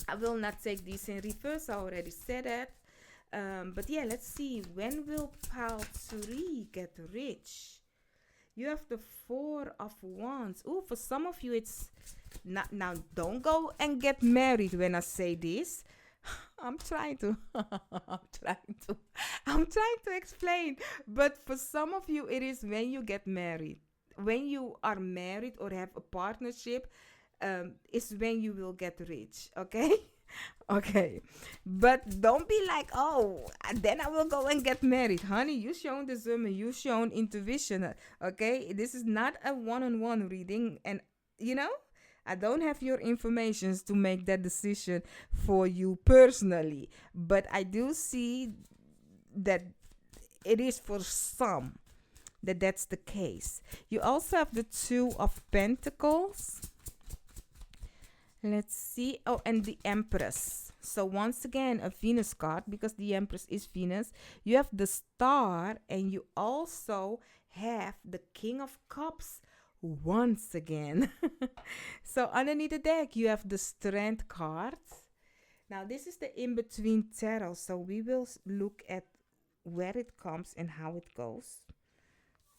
I will not take these in reverse. I already said that. But yeah, let's see. When will Paul Suri get rich? You have the Four of Wands. Oh, for some of you, it's not. Now, don't go and get married when I say this. I'm trying to. I'm trying to explain. But for some of you, it is when you get married. When you are married or have a partnership, is when you will get rich. Okay? Okay, but don't be like, oh, then I will go and get married. Honey, you shown discernment, you shown intuition. Okay, this is not a one-on-one reading, and I don't have your information to make that decision for you personally, but I do see that it is for some that's the case. You also have the Two of Pentacles. Let's see. Oh, and the Empress. So once again, a Venus card, because the Empress is Venus. You have the Star, and you also have the King of Cups once again. So underneath the deck, you have the Strength card. Now, this is the in-between tarot. So we will look at where it comes and how it goes.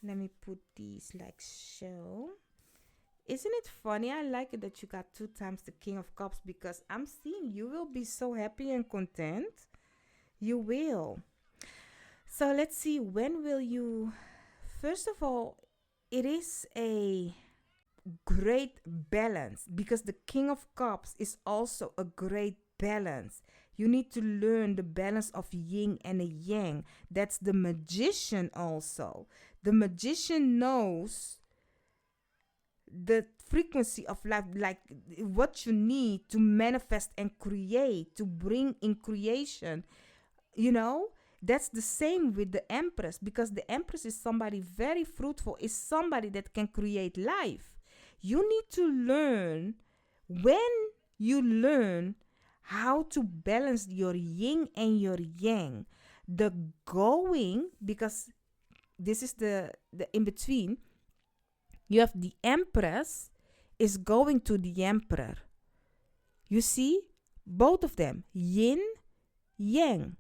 Let me put these like so. Isn't it funny? I like it that you got 2 times the King of Cups, because I'm seeing you will be so happy and content. You will. So let's see, when will you... First of all, it is a great balance, because the King of Cups is also a great balance. You need to learn the balance of yin and a yang. That's the magician also. The magician knows the frequency of life, like what you need to manifest and create, to bring in creation. That's the same with the Empress, because the Empress is somebody very fruitful, is somebody that can create life. You need to learn, when you learn how to balance your yin and your yang, the going, because this is the in between. You have the Empress is going to the Emperor. You see? Both of them. Yin, Yang.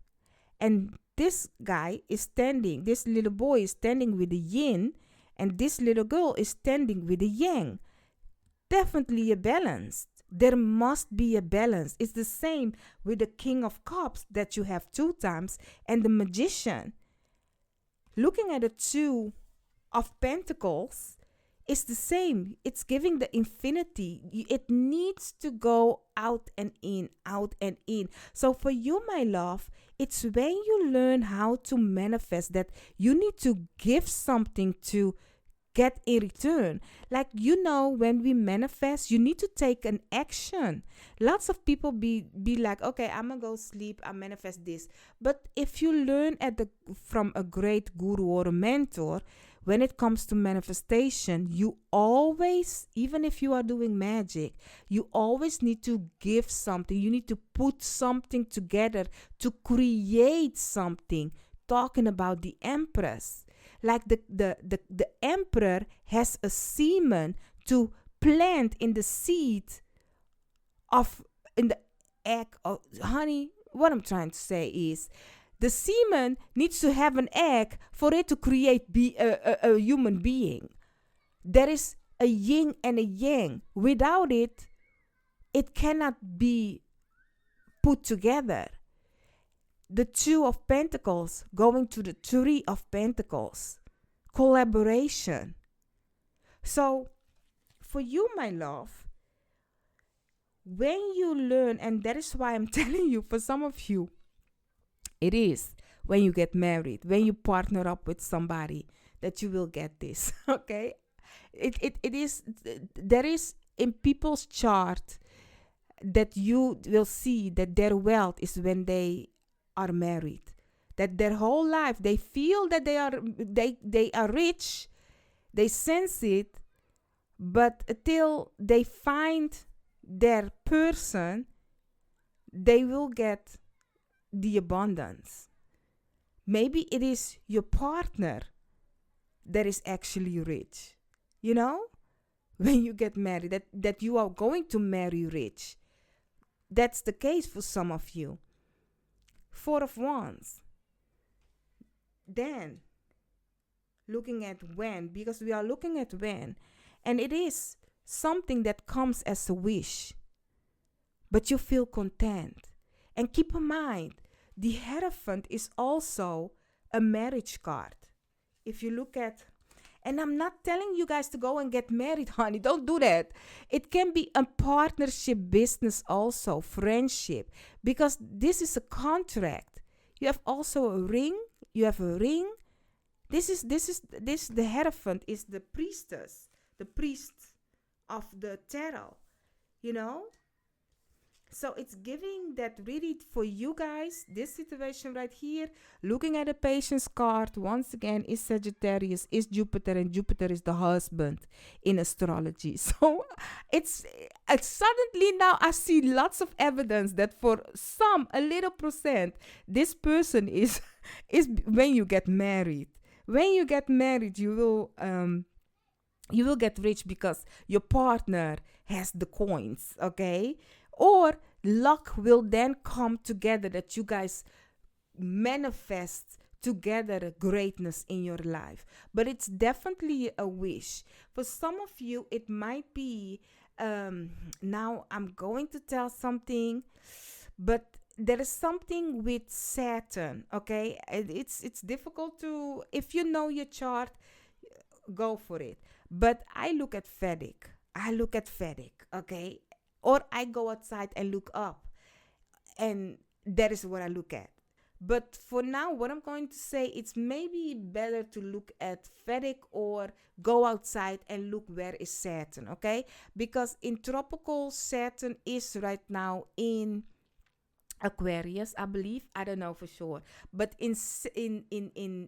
And this guy is standing. This little boy is standing with the Yin. And this little girl is standing with the Yang. Definitely a balance. There must be a balance. It's the same with the King of Cups that you have 2 times. And the Magician. Looking at the Two of Pentacles, it's the same. It's giving the infinity. It needs to go out and in, out and in. So for you, my love, it's when you learn how to manifest that you need to give something to get in return. Like, when we manifest, you need to take an action. Lots of people be like, okay, I'm gonna go sleep, I manifest this. But if you learn from a great guru or a mentor, when it comes to manifestation, you always, even if you are doing magic, you always need to give something. You need to put something together to create something. Talking about the Empress. Like the Emperor has a semen to plant in the seed in the egg of... Honey, what I'm trying to say is, the semen needs to have an egg for it to create a human being. There is a yin and a yang. Without it, it cannot be put together. The Two of Pentacles going to the Three of Pentacles. Collaboration. So, for you, my love, when you learn, and that is why I'm telling you, for some of you, it is when you get married, when you partner up with somebody, that you will get this. Okay? It is, there is in people's chart that you will see that their wealth is when they are married. That their whole life they feel that they are rich, they sense it, but until they find their person, they will get the abundance. Maybe it is your partner that is actually rich. You know? When you get married, that you are going to marry rich. That's the case for some of you. Four of Wands. Then, looking at when, because we are looking at when, and it is something that comes as a wish, but you feel content. And keep in mind, the Hierophant is also a marriage card. If you look at, and I'm not telling you guys to go and get married, honey. Don't do that. It can be a partnership, business also, friendship, because this is a contract. You have also a ring. You have a ring. The Hierophant is the priestess, the priest of the tarot, you know? So it's giving that really for you guys, this situation right here, looking at the patience card, once again, is Sagittarius, is Jupiter, and Jupiter is the husband in astrology. So it's suddenly now I see lots of evidence that for some, a little percent, this person is when you get married. When you get married, you will get rich because your partner has the coins, okay? Or luck will then come together that you guys manifest together greatness in your life. But it's definitely a wish. For some of you, it might be, now I'm going to tell something, but there is something with Saturn, okay? It's difficult to, if you know your chart, go for it. But I look at Vedic, okay? Or I go outside and look up. And that is what I look at. But for now, what I'm going to say, it's maybe better to look at Vedic or go outside and look where is Saturn, okay? Because in tropical, Saturn is right now in Aquarius, I believe. I don't know for sure, but in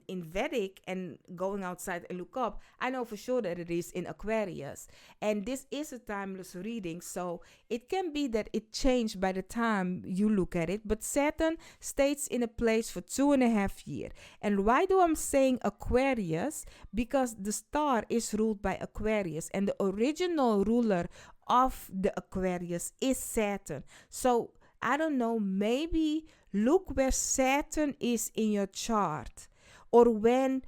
Vedic and going outside and look up, I know for sure that it is in Aquarius. And this is a timeless reading, so it can be that it changed by the time you look at it. But Saturn stays in a place for 2.5 years. And why do I'm saying Aquarius? Because the star is ruled by Aquarius, and the original ruler of the Aquarius is Saturn. So I don't know, maybe look where Saturn is in your chart, or when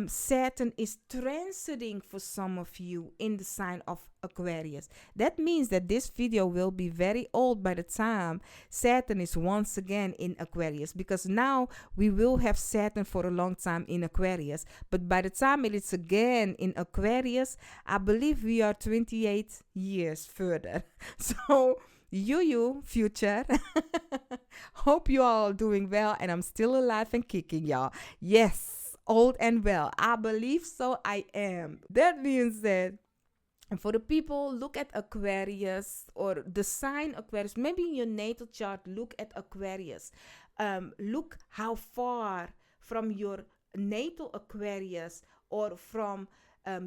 Saturn is transiting for some of you in the sign of Aquarius. That means that this video will be very old by the time Saturn is once again in Aquarius, because now we will have Saturn for a long time in Aquarius. But by the time it is again in Aquarius, I believe we are 28 years further. So you future, hope you all doing well, and I'm still alive and kicking, y'all. Yes, old and well. I believe so. I am. That being said, and for the people, look at Aquarius or the sign Aquarius. Maybe in your natal chart, look at Aquarius. Look how far from your natal Aquarius or from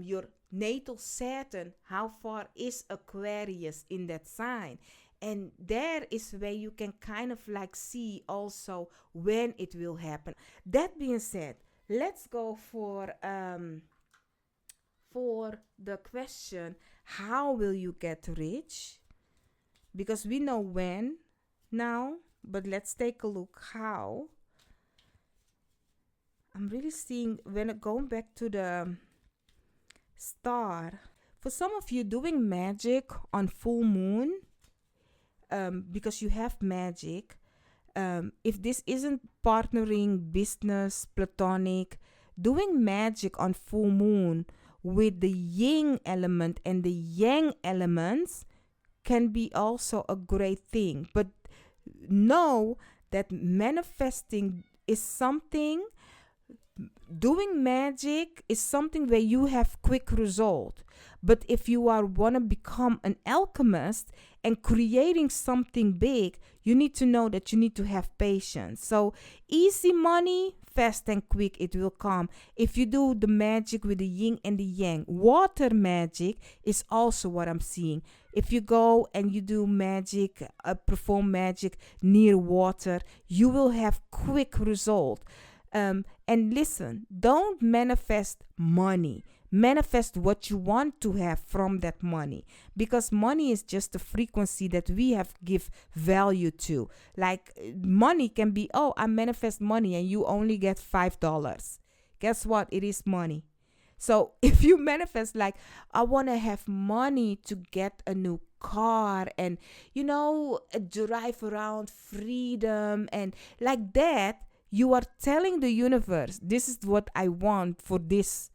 your natal Saturn, how far is Aquarius in that sign. And there is where you can kind of like see also when it will happen. That being said, let's go for the question, how will you get rich? Because we know when now, but let's take a look how. I'm really seeing, when going back to the star, for some of you doing magic on full moon, because you have magic, if this isn't partnering, business, platonic, doing magic on full moon with the yin element and the yang elements can be also a great thing. But know that manifesting is something, doing magic is something where you have quick result. But if you want to become an alchemist and creating something big, you need to know that you need to have patience. So easy money, fast and quick it will come. If you do the magic with the yin and the yang, water magic is also what I'm seeing. If you go and you do magic, perform magic near water, you will have quick result. And listen, don't manifest money. Manifest what you want to have from that money, because money is just a frequency that we have give value to. Like money can be, oh, I manifest money and you only get $5. Guess what? It is money. So if you manifest like, I want to have money to get a new car and, drive around freedom and like that, you are telling the universe, this is what I want for this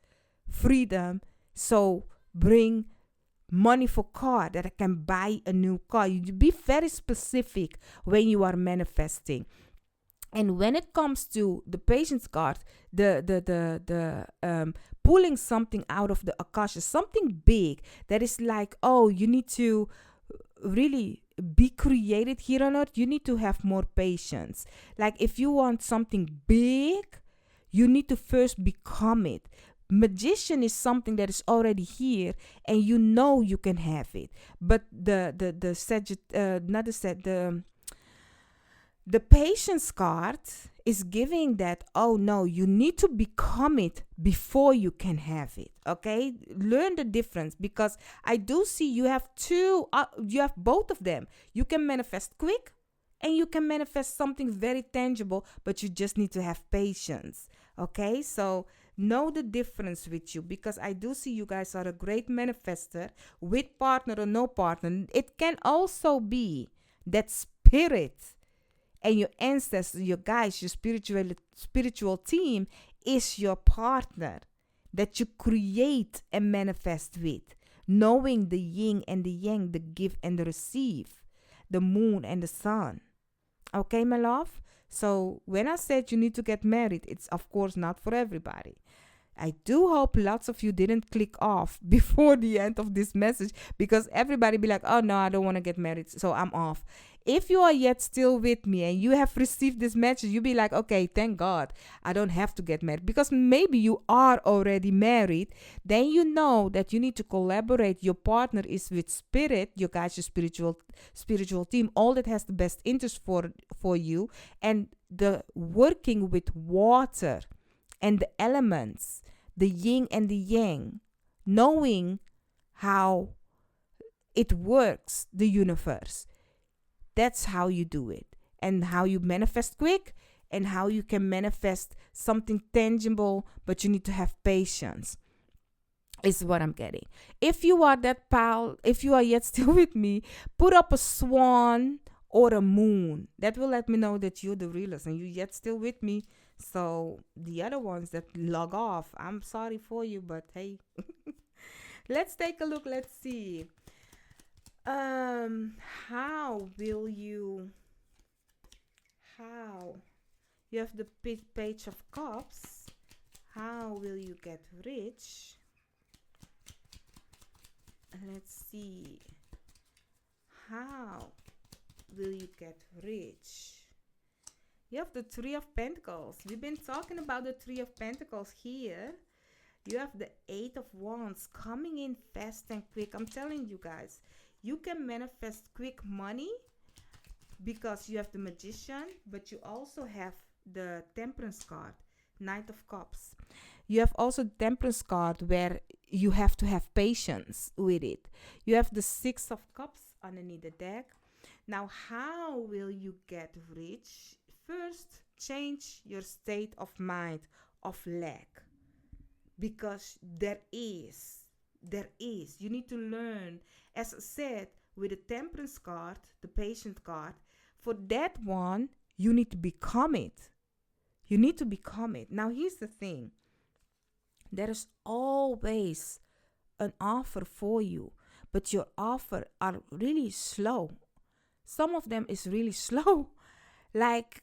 freedom. So bring money for car that I can buy a new car. You be very specific when you are manifesting. And when it comes to the patience card, the pulling something out of the akasha, something big that is like, oh, you need to really be created here on earth. You need to have more patience. Like if you want something big, you need to first become it. Magician is something that is already here and you can have it. But the patience card is giving that, oh no, you need to become it before you can have it. Okay, learn the difference, because I do see you have you have both of them. You can manifest quick and you can manifest something very tangible, but you just need to have patience. Okay, so know the difference with you, because I do see you guys are a great manifester with partner or no partner. It can also be that spirit and your ancestors, your guys, your spiritual team is your partner that you create and manifest with, knowing the yin and the yang, the give and the receive, the moon and the sun. Okay, my love? So when I said you need to get married, it's of course not for everybody. I do hope lots of you didn't click off before the end of this message, because everybody be like, oh no, I don't want to get married, so I'm off. If you are yet still with me and you have received this message, you be like, okay, thank God, I don't have to get married. Because maybe you are already married, then you know that you need to collaborate. Your partner is with spirit, your guys, your spiritual team, all that has the best interest for you, and the working with water and the elements, the yin and the yang, knowing how it works, the universe. That's how you do it, and how you manifest quick, and how you can manifest something tangible, but you need to have patience, is what I'm getting. If you are that pal, if you are yet still with me, put up a swan or a moon. That will let me know that you're the realist and you're yet still with me. So the other ones that log off, I'm sorry for you, but hey. Let's take a look. Let's see. How you have the page of cups. How will you get rich? Let's see. How will you get rich? You have the Three of Pentacles. We've been talking about the Three of Pentacles here. You have the Eight of Wands coming in fast and quick. I'm telling you guys, you can manifest quick money because you have the Magician, but you also have the Temperance card, Knight of Cups. You have also the Temperance card where you have to have patience with it. You have the Six of Cups underneath the deck. Now, how will you get rich? First, change your state of mind of lack, because there is. You need to learn. As I said, with the Temperance card, the Patient card, for that one, you need to become it. You need to become it. Now, here's the thing. There is always an offer for you, but your offer are really slow. Some of them is really slow. Like,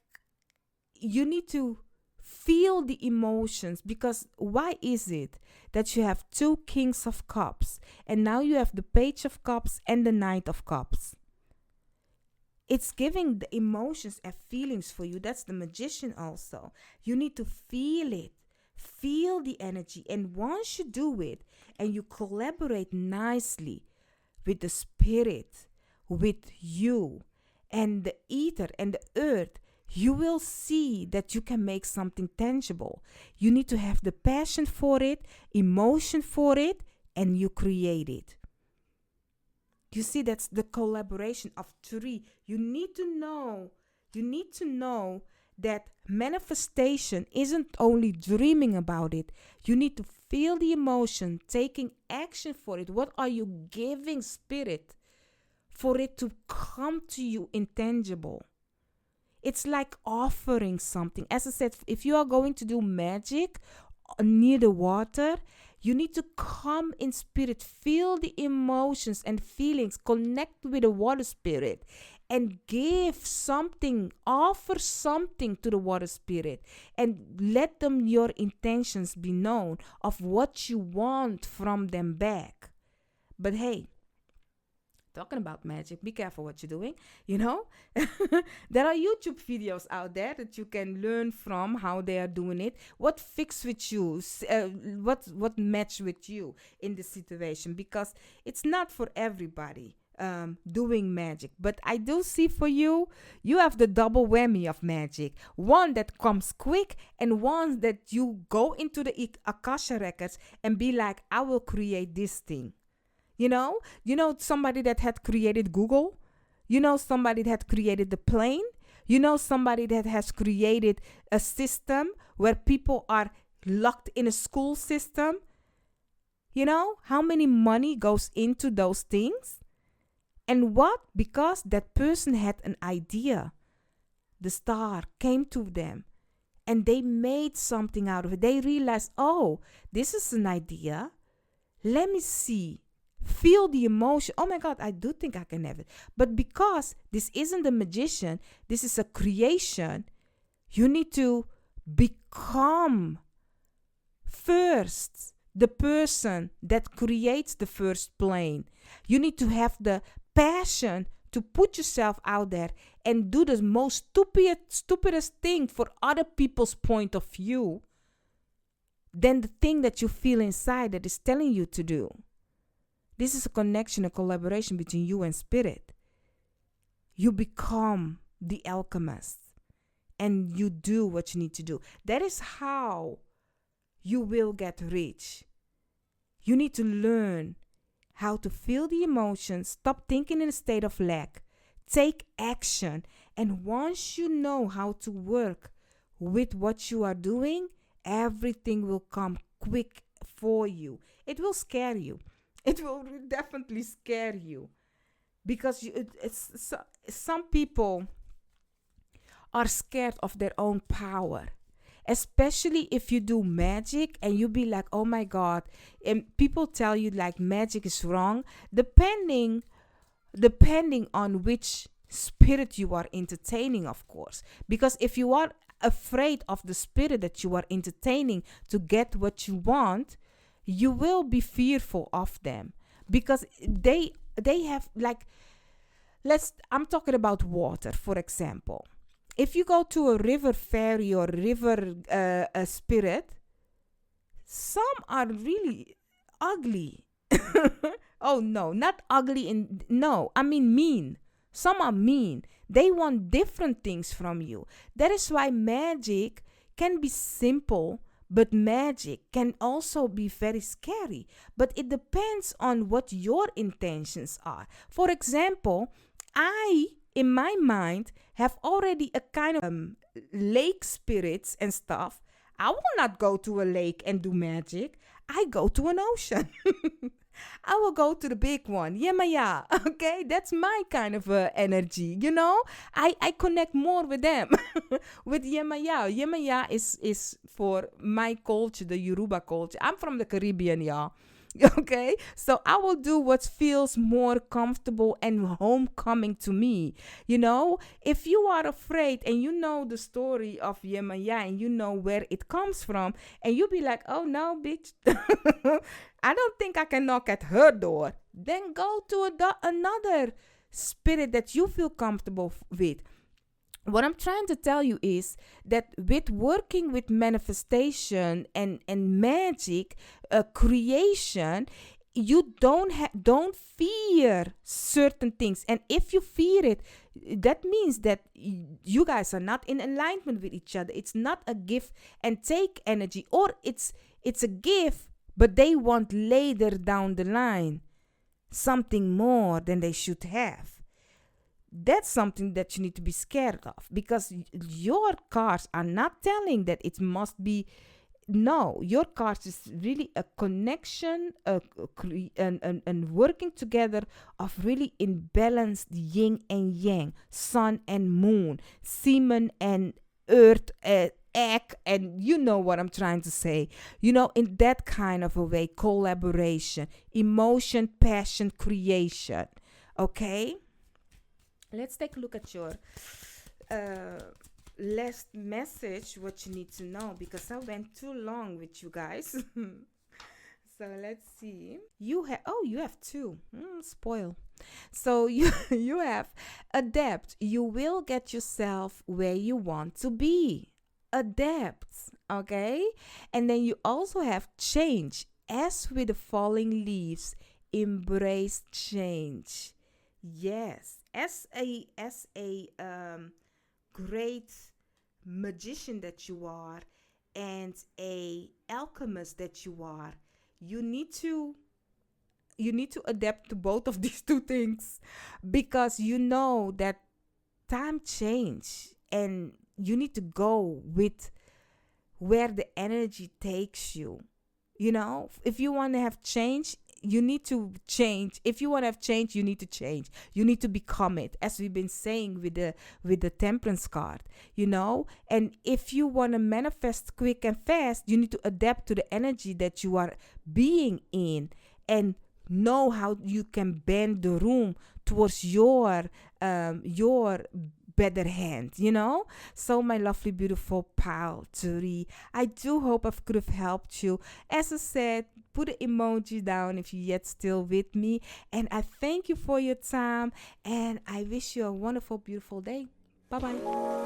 you need to feel the emotions, because why is it that you have two kings of cups and now you have the page of cups and the knight of cups? It's giving the emotions and feelings for you. That's the magician also. You need to feel it. Feel the energy. And once you do it and you collaborate nicely with the spirit, with you, and the ether and the earth, you will see that you can make something tangible. You need to have the passion for it, emotion for it, and you create it. You see, that's the collaboration of three. You need to know that manifestation isn't only dreaming about it. You need to feel the emotion, taking action for it. What are you giving spirit for it to come to you intangible? It's like offering something. As I said, if you are going to do magic near the water, you need to come in spirit, feel the emotions and feelings, connect with the water spirit, and give something, offer something to the water spirit, and let them your intentions be known of what you want from them back. But hey, talking about magic, be careful what you're doing. There are YouTube videos out there that you can learn from how they are doing it, what fits with you, what match with you in the situation, because it's not for everybody doing magic. But I do see for you have the double whammy of magic, one that comes quick and one that you go into the Akasha records and be like, I will create this thing. Somebody that had created Google, somebody that had created the plane, somebody that has created a system where people are locked in a school system. How many money goes into those things? And what? Because that person had an idea. The star came to them and they made something out of it. They realized, oh, this is an idea. Let me see. Feel the emotion. Oh my God, I do think I can have it. But because this isn't a magician, this is a creation, you need to become first the person that creates the first plane. You need to have the passion to put yourself out there and do the most stupidest thing for other people's point of view than the thing that you feel inside that is telling you to do. This is a connection, a collaboration between you and spirit. You become the alchemist and you do what you need to do. That is how you will get rich. You need to learn how to feel the emotions, stop thinking in a state of lack, take action. And once you know how to work with what you are doing, everything will come quick for you. It will scare you. It will definitely scare you, because some people are scared of their own power, especially if you do magic and you be like, oh my God, and people tell you like magic is wrong, depending on which spirit you are entertaining, of course. Because if you are afraid of the spirit that you are entertaining to get what you want, you will be fearful of them, because they have like, I'm talking about water, for example. If you go to a river fairy or river spirit, some are really ugly. Oh no, not ugly I mean mean. Some are mean. They want different things from you. That is why magic can be simple, but magic can also be very scary. But it depends on what your intentions are. For example, I, in my mind, have already a kind of lake spirits and stuff. I will not go to a lake and do magic. I go to an ocean. I will go to the big one. Yemaya. Okay, that's my kind of energy. I connect more with them. With Yemaya. Yemaya is for my culture, the Yoruba culture. I'm from the Caribbean, y'all. Okay, so I will do what feels more comfortable and homecoming to me. If you are afraid and you know the story of Yemaya and you know where it comes from, and you be like, oh no, bitch, I don't think I can knock at her door, then go to another spirit that you feel comfortable with. What I'm trying to tell you is that with working with manifestation and magic, creation, you don't fear certain things. And if you fear it, that means that you guys are not in alignment with each other. It's not a give and take energy, or it's a gift, but they want later down the line something more than they should have. That's something that you need to be scared of, because your cards are not telling that it must be. No, your cards is really a connection, and working together of really imbalanced yin and yang, sun and moon, semen and earth, egg, and you know what I'm trying to say. In that kind of a way, collaboration, emotion, passion, creation. Okay? Let's take a look at your last message, what you need to know, because I went too long with you guys. So let's see. You have two. Spoil. So you have adapt. You will get yourself where you want to be. Adapt. Okay? And then you also have change. As with the falling leaves, embrace change. Yes, as a great magician that you are, and a alchemist that you are, you need to adapt to both of these two things, because you know that time change, and you need to go with where the energy takes you. If you want to have change, you need to change. If you want to have change, you need to change. You need to become it, as we've been saying with the temperance card. And if you want to manifest quick and fast, you need to adapt to the energy that you are being in, and know how you can bend the room towards your better hand. So my lovely, beautiful pal Turi, I do hope I could have helped you. As I said, put an emoji down if you're yet still with me, and I thank you for your time, and I wish you a wonderful, beautiful day. Bye bye.